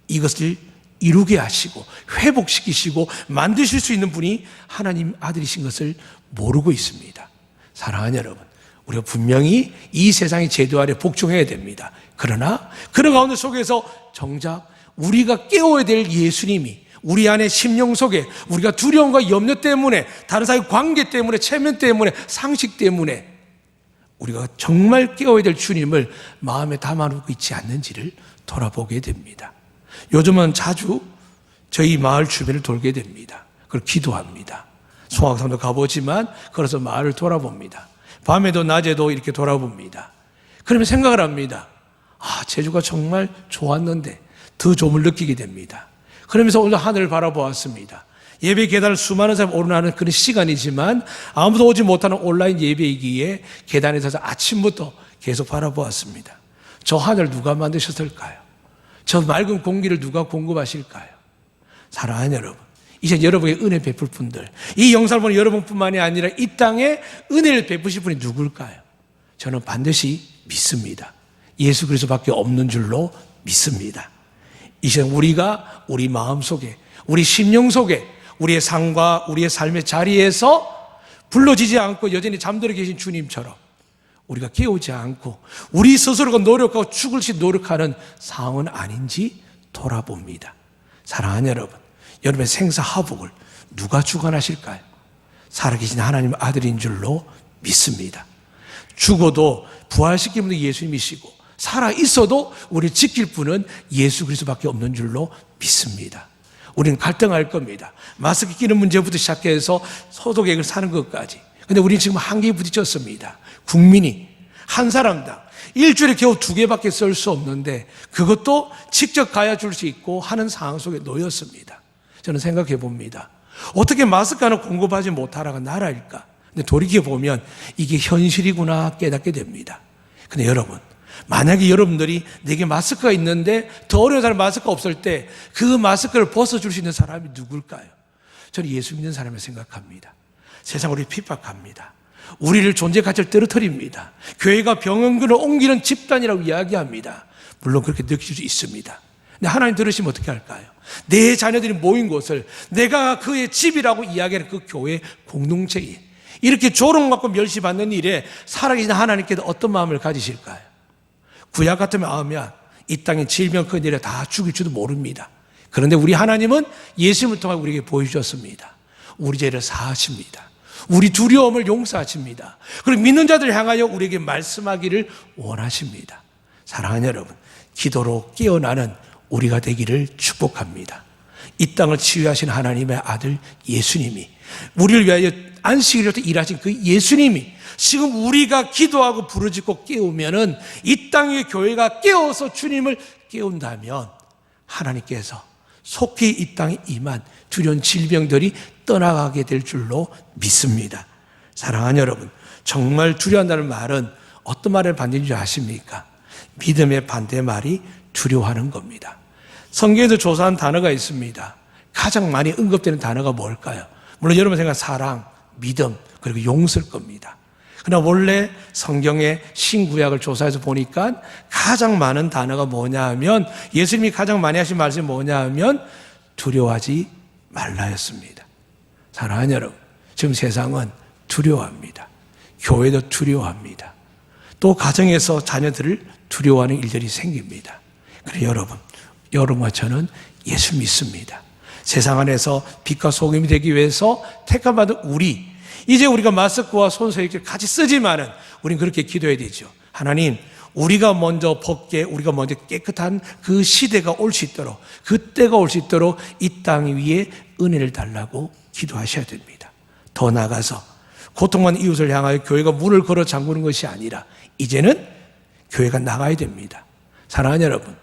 이것을 이루게 하시고 회복시키시고 만드실 수 있는 분이 하나님 아들이신 것을 모르고 있습니다. 사랑하는 여러분, 우리가 분명히 이 세상의 제도 아래 복종해야 됩니다. 그러나 그런 가운데 속에서 정작 우리가 깨워야 될 예수님이 우리 안에 심령 속에 우리가 두려움과 염려 때문에, 다른 사람의 관계 때문에, 체면 때문에, 상식 때문에 우리가 정말 깨워야 될 주님을 마음에 담아놓고 있지 않는지를 돌아보게 됩니다. 요즘은 자주 저희 마을 주변을 돌게 됩니다. 그걸 기도합니다. 송악산도 가보지만 걸어서 마을을 돌아봅니다. 밤에도 낮에도 이렇게 돌아봅니다. 그러면 생각을 합니다. 제주가 정말 좋았는데 더 좋음을 느끼게 됩니다. 그러면서 오늘 하늘을 바라보았습니다. 예배 계단을 수많은 사람이 오르나는 그런 시간이지만 아무도 오지 못하는 온라인 예배이기에 계단에 서서 아침부터 계속 바라보았습니다. 저 하늘 누가 만드셨을까요? 저 맑은 공기를 누가 공급하실까요? 사랑하는 여러분, 이제 여러분에게 은혜 베풀 분들, 이 영상을 보는 여러분뿐만이 아니라 이 땅에 은혜를 베푸실 분이 누굴까요? 저는 반드시 믿습니다. 예수 그리스도밖에 없는 줄로 믿습니다. 이제 우리가 우리 마음속에, 우리 심령 속에, 우리의 삶과 우리의 삶의 자리에서 불러지지 않고 여전히 잠들어 계신 주님처럼 우리가 깨우지 않고 우리 스스로가 노력하고 죽을시 노력하는 상황은 아닌지 돌아봅니다. 사랑하는 여러분, 여러분의 생사화복을 누가 주관하실까요? 살아계신 하나님의 아들인 줄로 믿습니다. 죽어도 부활시키는 분은 예수님이시고 살아있어도 우리를 지킬 분은 예수 그리스도밖에 없는 줄로 믿습니다. 우리는 갈등할 겁니다. 마스크 끼는 문제부터 시작해서 소독액을 사는 것까지. 근데 우리는 지금 한계에 부딪혔습니다. 국민이 한 사람당 일주일에 겨우 2개밖에 쓸 수 없는데 그것도 직접 가야 줄 수 있고 하는 상황 속에 놓였습니다. 저는 생각해 봅니다. 어떻게 마스크는 공급하지 못하라가 나라일까? 근데 돌이켜보면 이게 현실이구나 깨닫게 됩니다. 근데 여러분, 만약에 여러분들이 내게 마스크가 있는데 더 어려운 사람 마스크가 없을 때 그 마스크를 벗어줄 수 있는 사람이 누굴까요? 저는 예수 믿는 사람을 생각합니다. 세상 우리 핍박합니다. 우리를 존재 가치를 떨어뜨립니다. 교회가 병원군을 옮기는 집단이라고 이야기합니다. 물론 그렇게 느낄 수 있습니다. 근데 하나님 들으시면 어떻게 할까요? 내 자녀들이 모인 곳을 내가 그의 집이라고 이야기하는 그 교회 공동체에 이렇게 조롱받고 멸시받는 일에 살아계신 하나님께서 어떤 마음을 가지실까요? 구약 같으면 아우면 이 땅에 질병 큰 일에 다 죽일 줄도 모릅니다. 그런데 우리 하나님은 예수님을 통해 우리에게 보여주셨습니다. 우리 죄를 사하십니다. 우리 두려움을 용서하십니다. 그리고 믿는 자들을 향하여 우리에게 말씀하기를 원하십니다. 사랑하는 여러분, 기도로 깨어나는 우리가 되기를 축복합니다. 이 땅을 치유하신 하나님의 아들 예수님이 우리를 위하여 안식일부터 일하신 그 예수님이 지금 우리가 기도하고 부르짖고 깨우면은 이 땅의 교회가 깨어서 주님을 깨운다면 하나님께서 속히 이 땅에 임한 두려운 질병들이 떠나가게 될 줄로 믿습니다. 사랑하는 여러분, 정말 두려워한다는 말은 어떤 말을 반대인지 아십니까? 믿음의 반대말이 두려워하는 겁니다. 성경에도 조사한 단어가 있습니다. 가장 많이 언급되는 단어가 뭘까요? 물론 여러분 생각 사랑, 믿음, 그리고 용서일 겁니다. 그러나 원래 성경의 신구약을 조사해서 보니까 가장 많은 단어가 뭐냐 하면 예수님이 가장 많이 하신 말씀이 뭐냐 하면 두려워하지 말라였습니다. 사랑하는 여러분, 지금 세상은 두려워합니다. 교회도 두려워합니다. 또 가정에서 자녀들을 두려워하는 일들이 생깁니다. 그래서 여러분과 저는 예수 믿습니다. 세상 안에서 빛과 소금이 되기 위해서 택함받은 우리, 이제 우리가 마스크와 손소독제를 같이 쓰지만은 우리는 그렇게 기도해야 되죠. 하나님, 우리가 먼저 벗게, 우리가 먼저 깨끗한 그 시대가 올 수 있도록, 그 때가 올 수 있도록 이 땅 위에 은혜를 달라고 기도하셔야 됩니다. 더 나아가서 고통받는 이웃을 향하여 교회가 문을 걸어 잠그는 것이 아니라 이제는 교회가 나가야 됩니다. 사랑하는 여러분,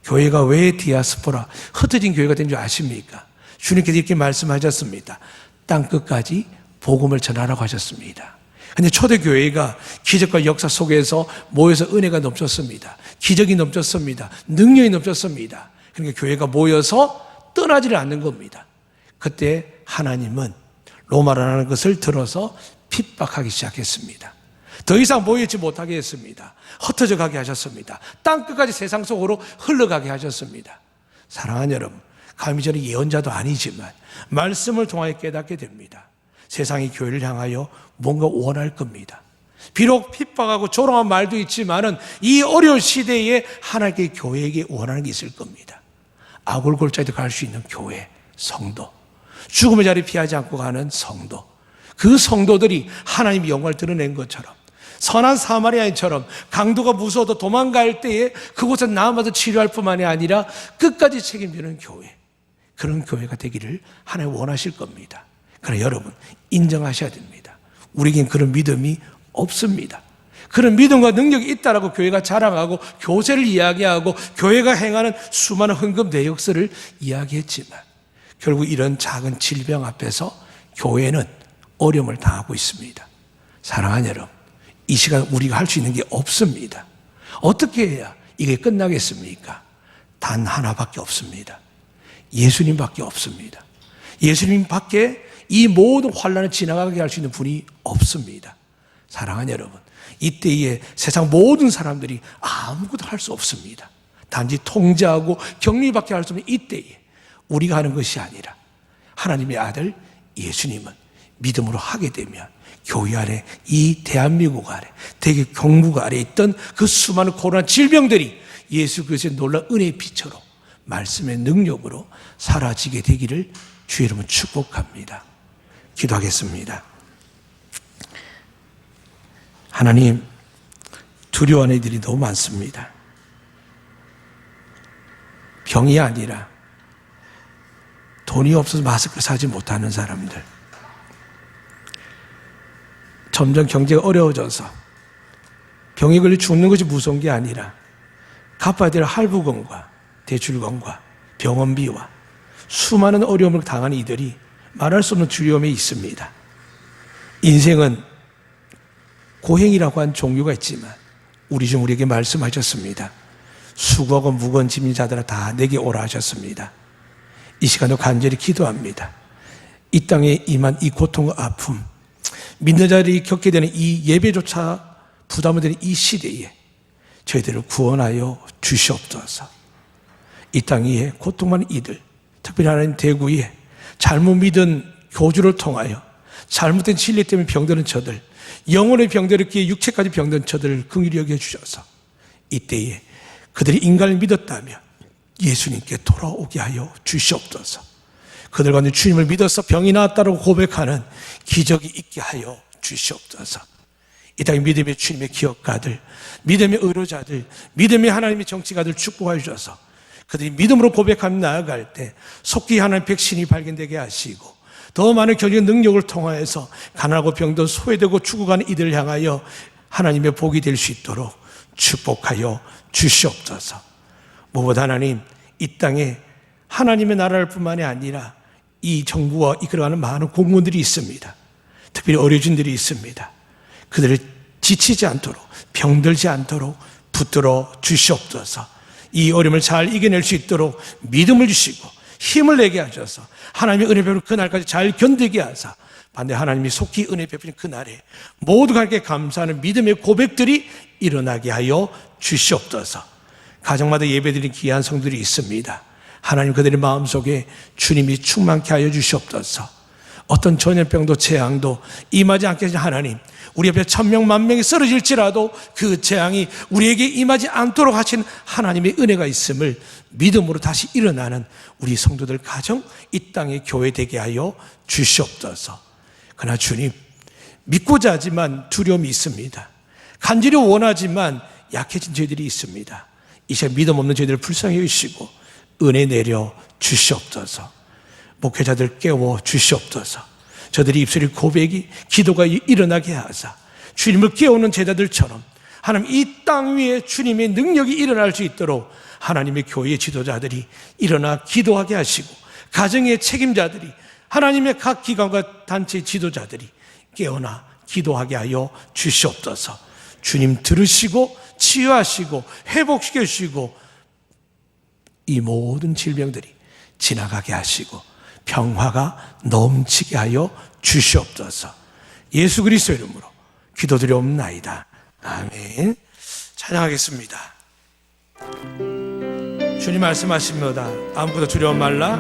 교회가 왜 디아스포라, 흩어진 교회가 된 줄 아십니까? 주님께서 이렇게 말씀하셨습니다. 땅끝까지 복음을 전하라고 하셨습니다. 그런데 초대교회가 기적과 역사 속에서 모여서 은혜가 넘쳤습니다. 기적이 넘쳤습니다. 능력이 넘쳤습니다. 그러니까 교회가 모여서 떠나지를 않는 겁니다. 그때 하나님은 로마라는 것을 들어서 핍박하기 시작했습니다. 더 이상 모이지 못하게 했습니다. 흩어져 가게 하셨습니다. 땅끝까지 세상 속으로 흘러가게 하셨습니다. 사랑하는 여러분, 감히 저는 예언자도 아니지만 말씀을 통하여 깨닫게 됩니다. 세상이 교회를 향하여 뭔가 원할 겁니다. 비록 핍박하고 조롱한 말도 있지만은 이 어려운 시대에 하나님께 교회에게 원하는 게 있을 겁니다. 아골골자에도 갈 수 있는 교회, 성도, 죽음의 자리 피하지 않고 가는 성도, 그 성도들이 하나님의 영광을 드러낸 것처럼 선한 사마리아인처럼 강도가 무서워도 도망갈 때에 그곳에 남아서 치료할 뿐만이 아니라 끝까지 책임지는 교회, 그런 교회가 되기를 하나님 원하실 겁니다. 그러나 여러분, 인정하셔야 됩니다. 우리에겐 그런 믿음이 없습니다. 그런 믿음과 능력이 있다라고 교회가 자랑하고 교세를 이야기하고 교회가 행하는 수많은 헌금 내역서를 이야기했지만 결국 이런 작은 질병 앞에서 교회는 어려움을 당하고 있습니다. 사랑하는 여러분, 이 시간 우리가 할 수 있는 게 없습니다. 어떻게 해야 이게 끝나겠습니까? 단 하나밖에 없습니다. 예수님밖에 없습니다. 예수님 밖에 이 모든 환난을 지나가게 할 수 있는 분이 없습니다. 사랑하는 여러분, 이때에 세상 모든 사람들이 아무것도 할 수 없습니다. 단지 통제하고 격리밖에 할 수 없는 이때에 우리가 하는 것이 아니라 하나님의 아들 예수님은 믿음으로 하게 되면 교회 안에, 이 대한민국 안에, 대개 경북 안에 있던 그 수많은 코로나 질병들이 예수 그리스도의 놀라운 은혜의 빛으로 말씀의 능력으로 사라지게 되기를 주의 이름으로 축복합니다. 기도하겠습니다. 하나님, 두려워하는 이들이 너무 많습니다. 병이 아니라 돈이 없어서 마스크를 사지 못하는 사람들, 점점 경제가 어려워져서 병에 걸려 죽는 것이 무서운 게 아니라 갚아야 될 할부금과 대출금과 병원비와 수많은 어려움을 당하는 이들이 말할 수 없는 두려움이 있습니다. 인생은 고행이라고 한 종류가 있지만 우리 중 우리에게 말씀하셨습니다. 수고하고 무거운 짐진 자들아 다 내게 오라 하셨습니다. 이 시간도 간절히 기도합니다. 이 땅에 임한 이 고통과 아픔, 믿는 자들이 겪게 되는 이 예배조차 부담이 되는 이 시대에 저희들을 구원하여 주시옵소서. 이 땅 위에 고통 많은 이들, 특별히 하나님 대구에 잘못 믿은 교주를 통하여 잘못된 진리 때문에 병드는 저들, 영혼의 병들었기에 육체까지 병든 저들을 긍휼히 여겨주셔서 이때에 그들이 인간을 믿었다면 예수님께 돌아오게 하여 주시옵소서. 그들 가운데 주님을 믿어서 병이 나았다고 고백하는 기적이 있게 하여 주시옵소서. 이 땅에 믿음의 주님의 기업가들, 믿음의 의로자들, 믿음의 하나님의 정치가들 축복하여 주셔서 그들이 믿음으로 고백하며 나아갈 때 속히 하나님의 백신이 발견되게 하시고 더 많은 교육의 능력을 통하여서 가난하고 병든 소외되고 죽어가는 이들을 향하여 하나님의 복이 될 수 있도록 축복하여 주시옵소서. 무엇보다 하나님, 이 땅에 하나님의 나라를 뿐만이 아니라 이 정부와 이끌어가는 많은 공무원들이 있습니다. 특별히 어려진들이 있습니다. 그들을 지치지 않도록, 병들지 않도록 붙들어 주시옵소서. 이 어려움을 잘 이겨낼 수 있도록 믿음을 주시고 힘을 내게 하셔서 하나님의 은혜 베푸는 그날까지 잘 견디게 하사 반대 하나님이 속히 은혜 베푸는 그날에 모두가 함께 감사하는 믿음의 고백들이 일어나게 하여 주시옵소서. 가정마다 예배드리는 귀한 성들이 있습니다. 하나님 그들의 마음속에 주님이 충만케 하여 주시옵소서. 어떤 전염병도 재앙도 임하지 않게 하신 하나님, 우리 옆에 1000명, 10,000명이 쓰러질지라도 그 재앙이 우리에게 임하지 않도록 하신 하나님의 은혜가 있음을 믿음으로 다시 일어나는 우리 성도들 가정, 이 땅의 교회 되게 하여 주시옵소서. 그러나 주님, 믿고자 하지만 두려움이 있습니다. 간절히 원하지만 약해진 저희들이 있습니다. 이 시간 믿음 없는 저희들을 불쌍히 여기시고 은혜 내려 주시옵소서. 목회자들 깨워 주시옵소서. 저들이 입술의 고백이 기도가 일어나게 하사 주님을 깨우는 제자들처럼 하나님 이 땅 위에 주님의 능력이 일어날 수 있도록 하나님의 교회의 지도자들이 일어나 기도하게 하시고 가정의 책임자들이 하나님의 각 기관과 단체 지도자들이 깨어나 기도하게 하여 주시옵소서. 주님 들으시고 치유하시고 회복시켜 주시고 이 모든 질병들이 지나가게 하시고 평화가 넘치게 하여 주시옵소서. 예수 그리스도의 이름으로 기도드리옵나이다. 아멘. 찬양하겠습니다. 주님 말씀하십니다. 아무것도 두려워 말라.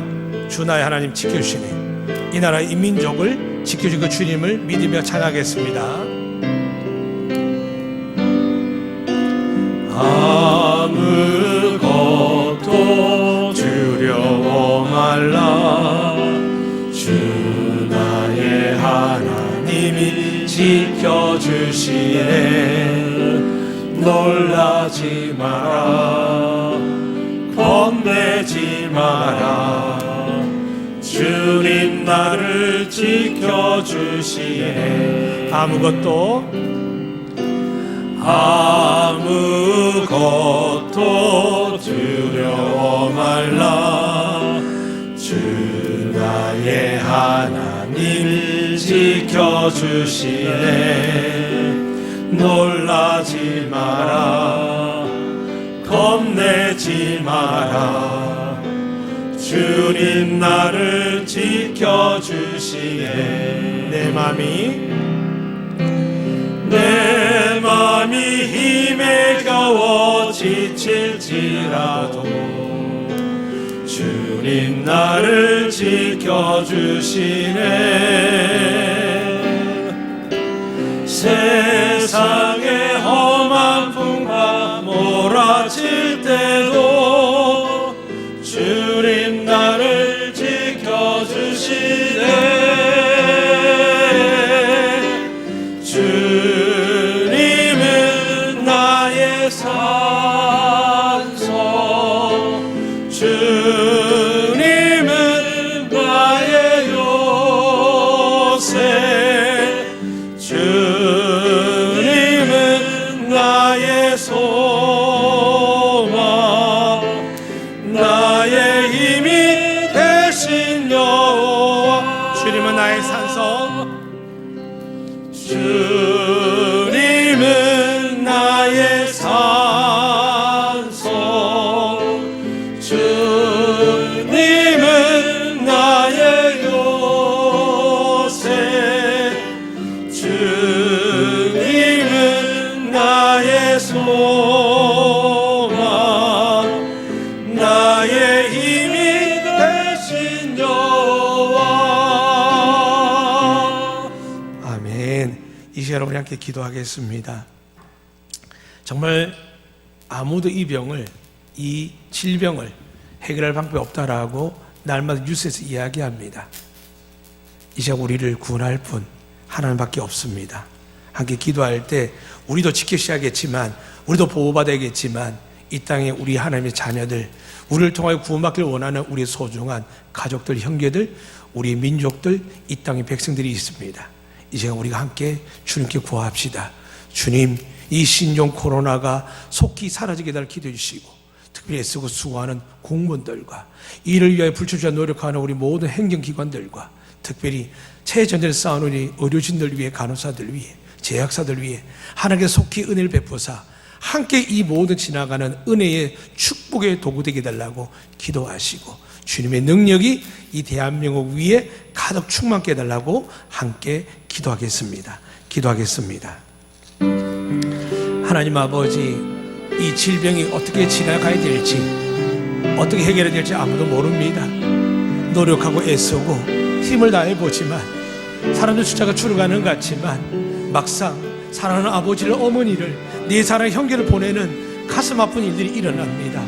주 나의 하나님 지켜주시네. 이 나라의 이 민족을 지켜주신 그 주님을 믿으며 찬양하겠습니다. 아무것도 두려워 말라. 주 나의 하나님이 지켜주시네. 놀라지 마라. 겁내지 마라. 주님 나를 지켜주시네. 아무것도 두려워 말라. 주 나의 하나님 지켜주시네. 놀라지 마라. 겁내지 마라. 주님 나를 지켜주시네. 내 맘이 힘에 겨워 지칠지라도 주님 나를 지켜주시네. 세상의 험한 풍파 몰아칠 때도 주님 나를 지켜주시네. 주님은 나의 산소, 주님은 나의 요새, 주님은 주님은 나의 산성, 주님은 나의 요새, 주님은 나의 소망, 나의 힘이 되신 여호와. 아멘. 이 시간 우리 함께 기도하겠습니다. 정말 아무도 이 병을, 이 질병을 해결할 방법이 없다라고 날마다 뉴스에서 이야기합니다. 이 시간 우리를 구원할 분 하나님밖에 없습니다. 함께 기도할 때 우리도 지켜셔야겠지만, 우리도 보호받아야겠지만, 이 땅에 우리 하나님의 자녀들, 우리를 통하여 구원받기를 원하는 우리 소중한 가족들, 형제들, 우리 민족들, 이 땅의 백성들이 있습니다. 이 시간 우리가 함께 주님께 구합시다. 주님, 이 신종 코로나가 속히 사라지게 달 기도해 주시고, 특별히 애쓰고 수고하는 공무원들과 이를 위하여 불출주야 노력하는 우리 모든 행정기관들과, 특별히 최전선에 싸우는 우리 의료진들 위해, 간호사들 위해, 제약사들 위해 하나님께서 속히 은혜를 베푸사 함께 이 모든 지나가는 은혜의 축복의 도구 되게 해달라고 기도하시고, 주님의 능력이 이 대한민국 위에 가득 충만케 해달라고 함께 기도하겠습니다. 기도하겠습니다. 하나님 아버지, 이 질병이 어떻게 지나가야 될지, 어떻게 해결해야 될지 아무도 모릅니다. 노력하고 애쓰고 힘을 다해보지만 사람들 숫자가 줄어가는 것 같지만, 막상 사랑하는 아버지를, 어머니를, 내 사랑의 형제를 보내는 가슴 아픈 일들이 일어납니다.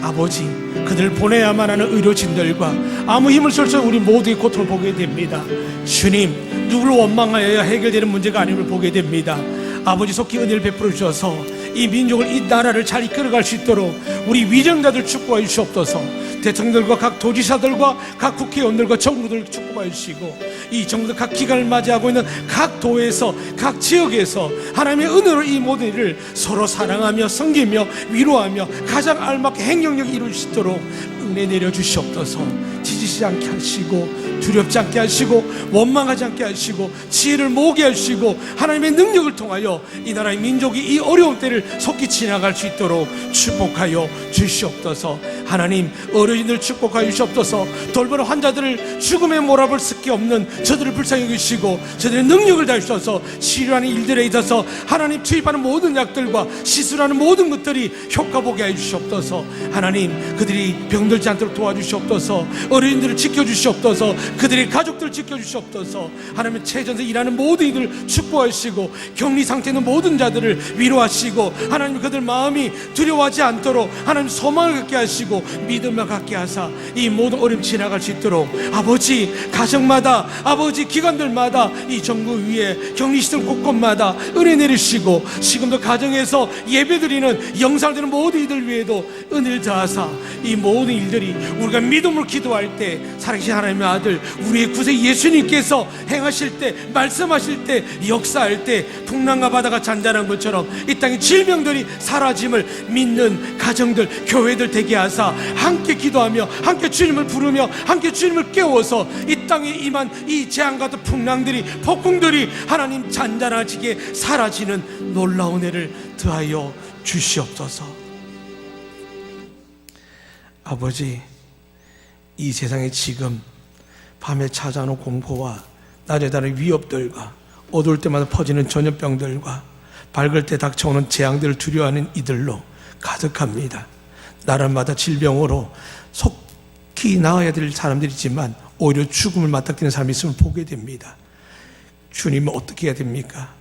아버지, 그들을 보내야만 하는 의료진들과 아무 힘을 쓸 수 없는 우리 모두의 고통을 보게 됩니다. 주님, 누구를 원망하여야 해결되는 문제가 아님을 보게 됩니다. 아버지, 속히 은혜를 베풀어 주셔서 이 민족을, 이 나라를 잘 이끌어갈 수 있도록 우리 위정자들 축복하여 주시옵소서. 대통령들과 각 도지사들과 각 국회의원들과 정부들 축복하여 주시고, 이 정부들 각 기관을 맞이하고 있는 각 도에서, 각 지역에서 하나님의 은혜로 이 모든 일을 서로 사랑하며 섬기며 위로하며 가장 알맞게 행동력이 이루어질 수 있도록 은혜 내려주시옵소서. 지지지 않게 하시고, 두렵지 않게 하시고, 원망하지 않게 하시고, 지혜를 모으게 하시고, 하나님의 능력을 통하여 이 나라의 민족이 이 어려운 때를 속히 지나갈 수 있도록 축복하여 주시옵소서. 하나님, 어르신들 축복하여 주시옵소서. 돌보는 환자들을 죽음의 몰아볼 수밖에 없는 저들을 불쌍히 여기시고, 저들의 능력을 다하셔서 치료하는 일들에 있어서 하나님 투입하는 모든 약들과 시술하는 모든 것들이 효과 보게 해 주시옵소서. 하나님, 그들이 병들지 않도록 도와주시옵소서. 어린이들을 지켜주시옵소서. 그들의 가족들을 지켜주시옵소서. 하나님, 최전선 일하는 모든 이들을 축복하시고, 격리 상태 있는 모든 자들을 위로하시고, 하나님 그들 마음이 두려워하지 않도록 하나님 소망을 갖게 하시고, 믿음을 갖게 하사 이 모든 어려움 지나갈 수 있도록 아버지, 가정마다, 아버지 기관들마다, 이 정부 위에 격리시설 곳곳마다 은혜 내리시고, 지금도 가정에서 예배드리는 영상되는 모든 이들 위에도 은혜를 더하사 이 모든 일들이 우리가 믿음으로 기도할 때 살아계신 하나님의 아들, 우리의 구세 예수님께서 행하실 때, 말씀하실 때, 역사할 때 풍랑과 바다가 잔잔한 것처럼 이 땅의 질병들이 사라짐을 믿는 가정들, 교회들 되게 하사 함께 기도하며 함께 주님을 부르며 함께 주님을 깨워서 이 땅에 임한 이 재앙과 같은 풍랑들이, 폭풍들이 하나님 잔잔해지게 사라지는 놀라운 은혜를 더하여 주시옵소서. 아버지, 이 세상에 지금 밤에 찾아오는 공포와 낮에 다른 위협들과 어두울 때마다 퍼지는 전염병들과 밝을 때 닥쳐오는 재앙들을 두려워하는 이들로 가득합니다. 나라마다 질병으로 속히 나아야 될 사람들이지만 오히려 죽음을 맞닥뜨리는 사람이 있음을 보게 됩니다. 주님은 어떻게 해야 됩니까?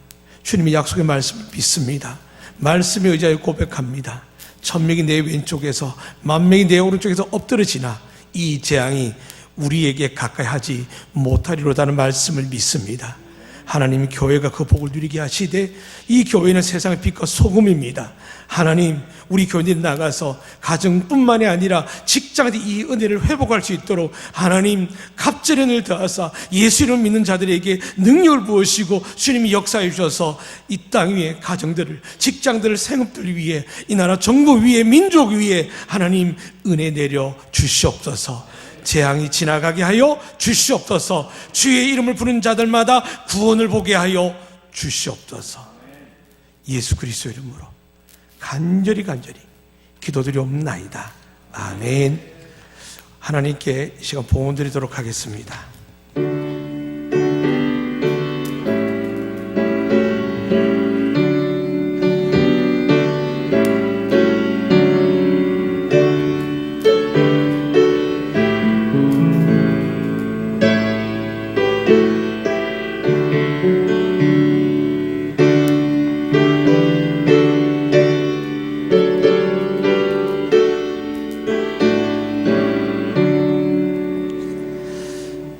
주님의 약속의 말씀을 믿습니다. 말씀에 의지하여 고백합니다. 1000명이 내 왼쪽에서 10,000명이 내 오른쪽에서 엎드러지나 이 재앙이 우리에게 가까이 하지 못하리로다는 말씀을 믿습니다. 하나님, 교회가 그 복을 누리게 하시되 이 교회는 세상의 빛과 소금입니다. 하나님, 우리 교인들이 나가서 가정뿐만이 아니라 직장에서 이 은혜를 회복할 수 있도록 하나님 갑절의 은혜를 더하사 예수 이름을 믿는 자들에게 능력을 부으시고 주님이 역사해 주셔서 이 땅 위에 가정들을, 직장들을, 생업들 위해, 이 나라 정부 위에, 민족 위에 하나님 은혜 내려 주시옵소서. 재앙이 지나가게 하여 주시옵소서. 주의 이름을 부르는 자들마다 구원을 보게 하여 주시옵소서. 예수 그리스도 이름으로 간절히 기도드리옵나이다. 아멘. 하나님께 이 시간 봉헌 드리도록 하겠습니다.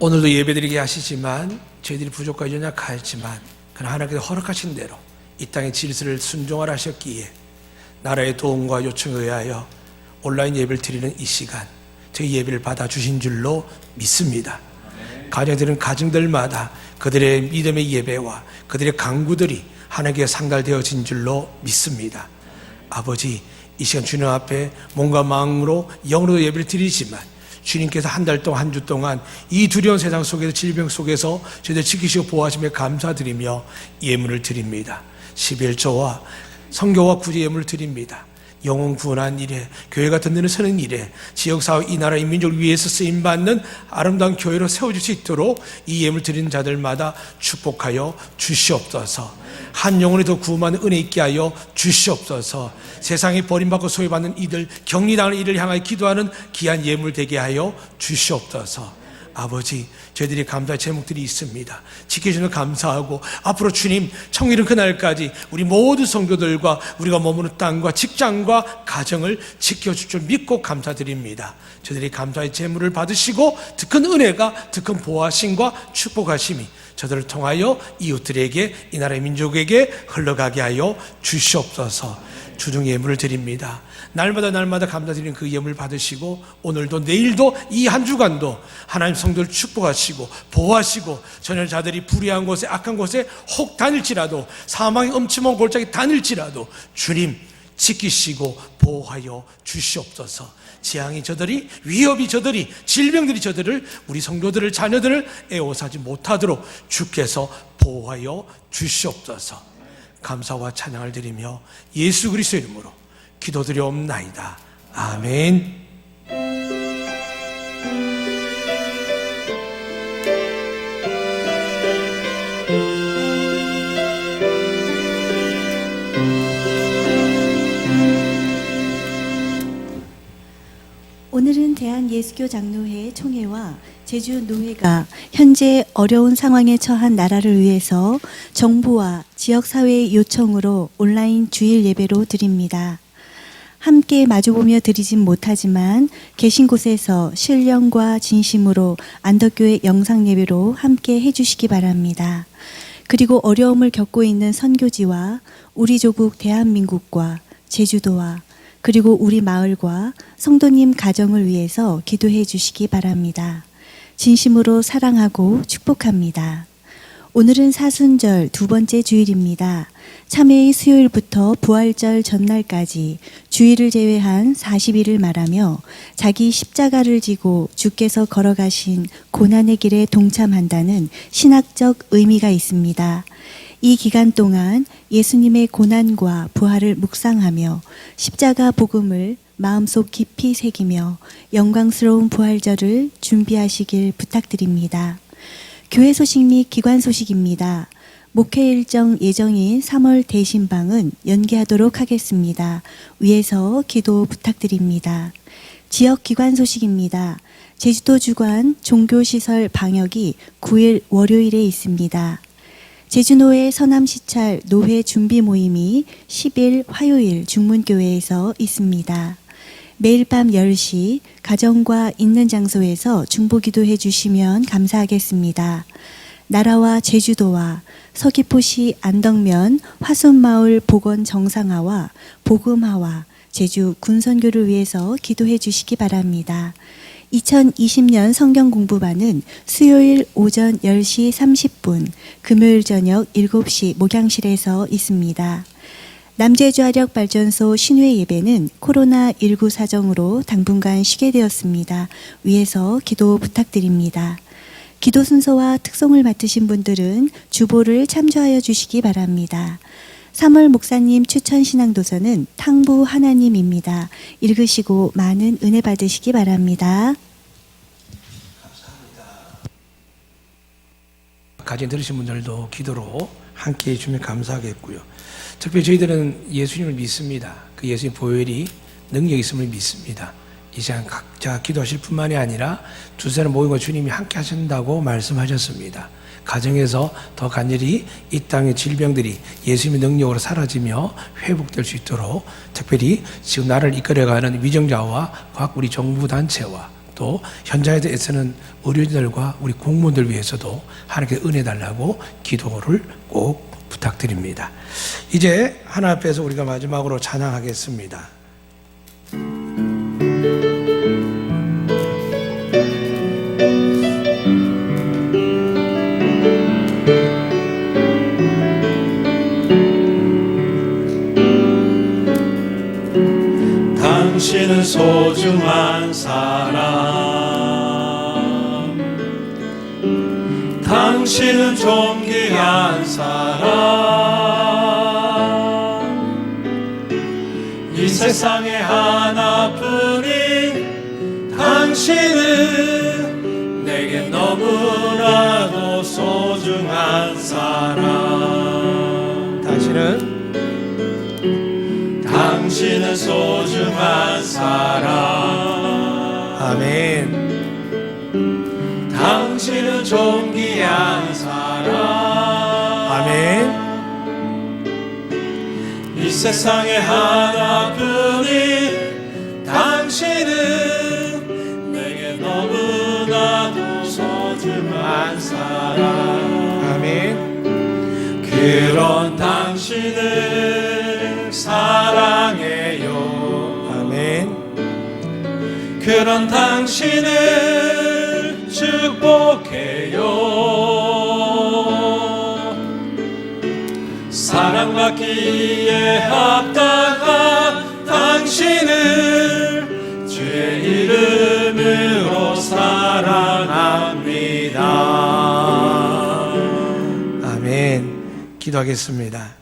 오늘도 예배드리게 하시지만 저희들이 부족하고 연약하였지만 그러나 하나님께서 허락하신 대로 이 땅의 질서를 순종하라 하셨기에 나라의 도움과 요청에 의하여 온라인 예배를 드리는 이 시간 저희 예배를 받아주신 줄로 믿습니다. 가정들은 가정들마다 그들의 믿음의 예배와 그들의 간구들이 하나님께 상달되어진 줄로 믿습니다. 아버지, 이 시간 주님 앞에 몸과 마음으로 영으로 예배를 드리지만 주님께서 한 달 동안 한 주 동안 이 두려운 세상 속에서 질병 속에서 저희들 지키시고 보호하시며 감사드리며 예물을 드립니다. 11조와 성교와 구제 예물을 드립니다. 영혼 구원한 일에 교회가 든든히 서는 일에 지역사회 이 나라 이 민족을 위해서 쓰임받는 아름다운 교회로 세워질 수 있도록 이 예물 드리는 자들마다 축복하여 주시옵소서. 한 영혼이 더 구원하는 은혜 있게 하여 주시옵소서. 세상에 버림받고 소외받는 이들 격리당하는 이를 향하여 기도하는 귀한 예물 되게 하여 주시옵소서. 아버지, 저희들이 감사의 제목들이 있습니다. 지켜주는 감사하고 앞으로 주님 청일은 그날까지 우리 모든 성도들과 우리가 머무는 땅과 직장과 가정을 지켜줄 줄 믿고 감사드립니다. 저희들이 감사의 제물을 받으시고 더 큰 은혜가 더 큰 보호하심과 축복하심이 저들을 통하여 이웃들에게 이 나라의 민족에게 흘러가게 하여 주시옵소서. 주중 예물을 드립니다. 날마다 감사드리는 그 예물을 받으시고 오늘도 내일도 이 한 주간도 하나님 성도를 축복하시고 보호하시고 전열자들이 불의한 곳에 악한 곳에 혹 다닐지라도 사망의 엄침한 골짜기 다닐지라도 주님 지키시고 보호하여 주시옵소서. 재앙이 저들이 위협이 저들이 질병들이 저들을 우리 성도들을 자녀들을 애워사지 못하도록 주께서 보호하여 주시옵소서. 감사와 찬양을 드리며 예수 그리스도 이름으로 기도드리옵나이다. 아멘. 오늘은 대한예수교 장로회 총회와 제주 노회가 현재 어려운 상황에 처한 나라를 위해서 정부와 지역사회의 요청으로 온라인 주일 예배로 드립니다. 함께 마주보며 드리진 못하지만 계신 곳에서 신령과 진심으로 안덕교회 영상 예배로 함께 해주시기 바랍니다. 그리고 어려움을 겪고 있는 선교지와 우리 조국 대한민국과 제주도와 그리고 우리 마을과 성도님 가정을 위해서 기도해 주시기 바랍니다. 진심으로 사랑하고 축복합니다. 오늘은 사순절 두 번째 주일입니다. 참회의 수요일부터 부활절 전날까지 주일을 제외한 40일을 말하며 자기 십자가를 지고 주께서 걸어가신 고난의 길에 동참한다는 신학적 의미가 있습니다. 이 기간 동안 예수님의 고난과 부활을 묵상하며 십자가 복음을 마음속 깊이 새기며 영광스러운 부활절을 준비하시길 부탁드립니다. 교회 소식 및 기관 소식입니다. 목회 일정 예정인 3월 대신방은 연기하도록 하겠습니다. 위에서 기도 부탁드립니다. 지역 기관 소식입니다. 제주도 주관 종교시설 방역이 9일 월요일에 있습니다. 제주노회 서남시찰 노회 준비 모임이 10일 화요일 중문교회에서 있습니다. 매일 밤 10시 가정과 있는 장소에서 중보기도해 주시면 감사하겠습니다. 나라와 제주도와 서귀포시 안덕면 화순마을 복원 정상화와 복음화와 제주 군선교를 위해서 기도해 주시기 바랍니다. 2020년 성경공부반은 수요일 오전 10시 30분, 금요일 저녁 7시 목양실에서 있습니다. 남제주화력발전소 신회 예배는 코로나19 사정으로 당분간 쉬게 되었습니다. 위에서 기도 부탁드립니다. 기도 순서와 특송을 맡으신 분들은 주보를 참조하여 주시기 바랍니다. 3월 목사님 추천 신앙도서는 탕부 하나님입니다. 읽으시고 많은 은혜 받으시기 바랍니다. 가진 들으신 분들도 기도로 함께 해주면 감사하겠고요. 특별히 저희들은 예수님을 믿습니다. 그 예수님 보혈이 능력이 있음을 믿습니다. 이 시간 각자 기도하실 뿐만이 아니라 두사람 모인 것 주님이 함께 하신다고 말씀하셨습니다. 가정에서 더 간절히 이 땅의 질병들이 예수님의 능력으로 사라지며 회복될 수 있도록 특별히 지금 나를 이끌어가는 위정자와 각 우리 정부 단체와 또 현장에서 애쓰는 의료진들과 우리 공무원들 위해서도 하나님께 은혜 달라고 기도를 꼭 부탁드립니다. 이제 하나 앞에서 우리가 마지막으로 찬양하겠습니다. 당신은 소중한 사람, 당신은 존귀한 사람, 이 세상에 하나뿐인 당신은 내게 너무나도 소중한 사람. 당신은 소중한 사람. 아멘. 당신은 존귀한 사람. 아멘. 이 세상에 하나뿐인 당신은 내게 너무나도 소중한 사람. 아멘. 그런 당신을 사랑해요. 아멘. 그런 당신을 축복해요. 사랑받기에 합당한 당신을 주의 이름으로 사랑합니다. 아멘. 기도하겠습니다.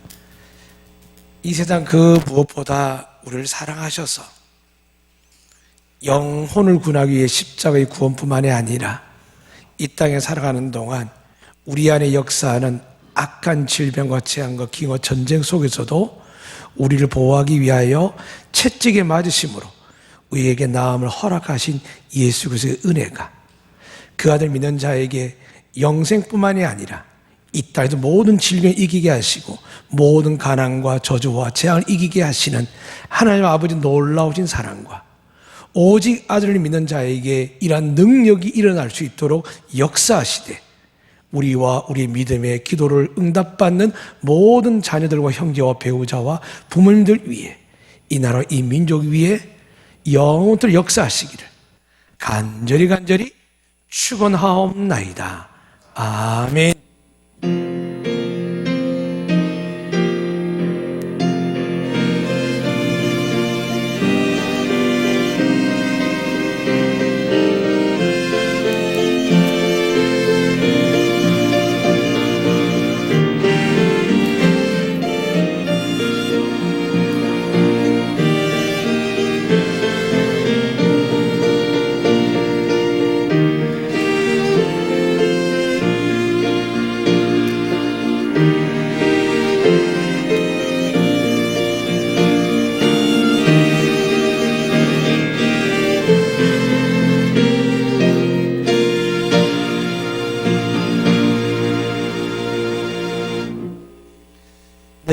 이 세상 그 무엇보다 우리를 사랑하셔서 영혼을 구하기 위해 십자가의 구원뿐만이 아니라 이 땅에 살아가는 동안 우리 안에 역사하는 악한 질병과 재앙과 기근과 전쟁 속에서도 우리를 보호하기 위하여 채찍에 맞으심으로 우리에게 나음을 허락하신 예수 그리스도의 은혜가 그 아들 믿는 자에게 영생뿐만이 아니라 이 땅에서 모든 질병을 이기게 하시고 모든 가난과 저주와 재앙을 이기게 하시는 하나님 아버지 놀라우신 사랑과 오직 아들을 믿는 자에게 이러한 능력이 일어날 수 있도록 역사하시되 우리와 우리의 믿음의 기도를 응답받는 모든 자녀들과 형제와 배우자와 부모님들 위해 이 나라 이 민족 위에 영원토록 역사하시기를 간절히 축원하옵나이다. 아멘.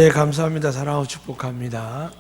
네, 감사합니다. 사랑하고 축복합니다.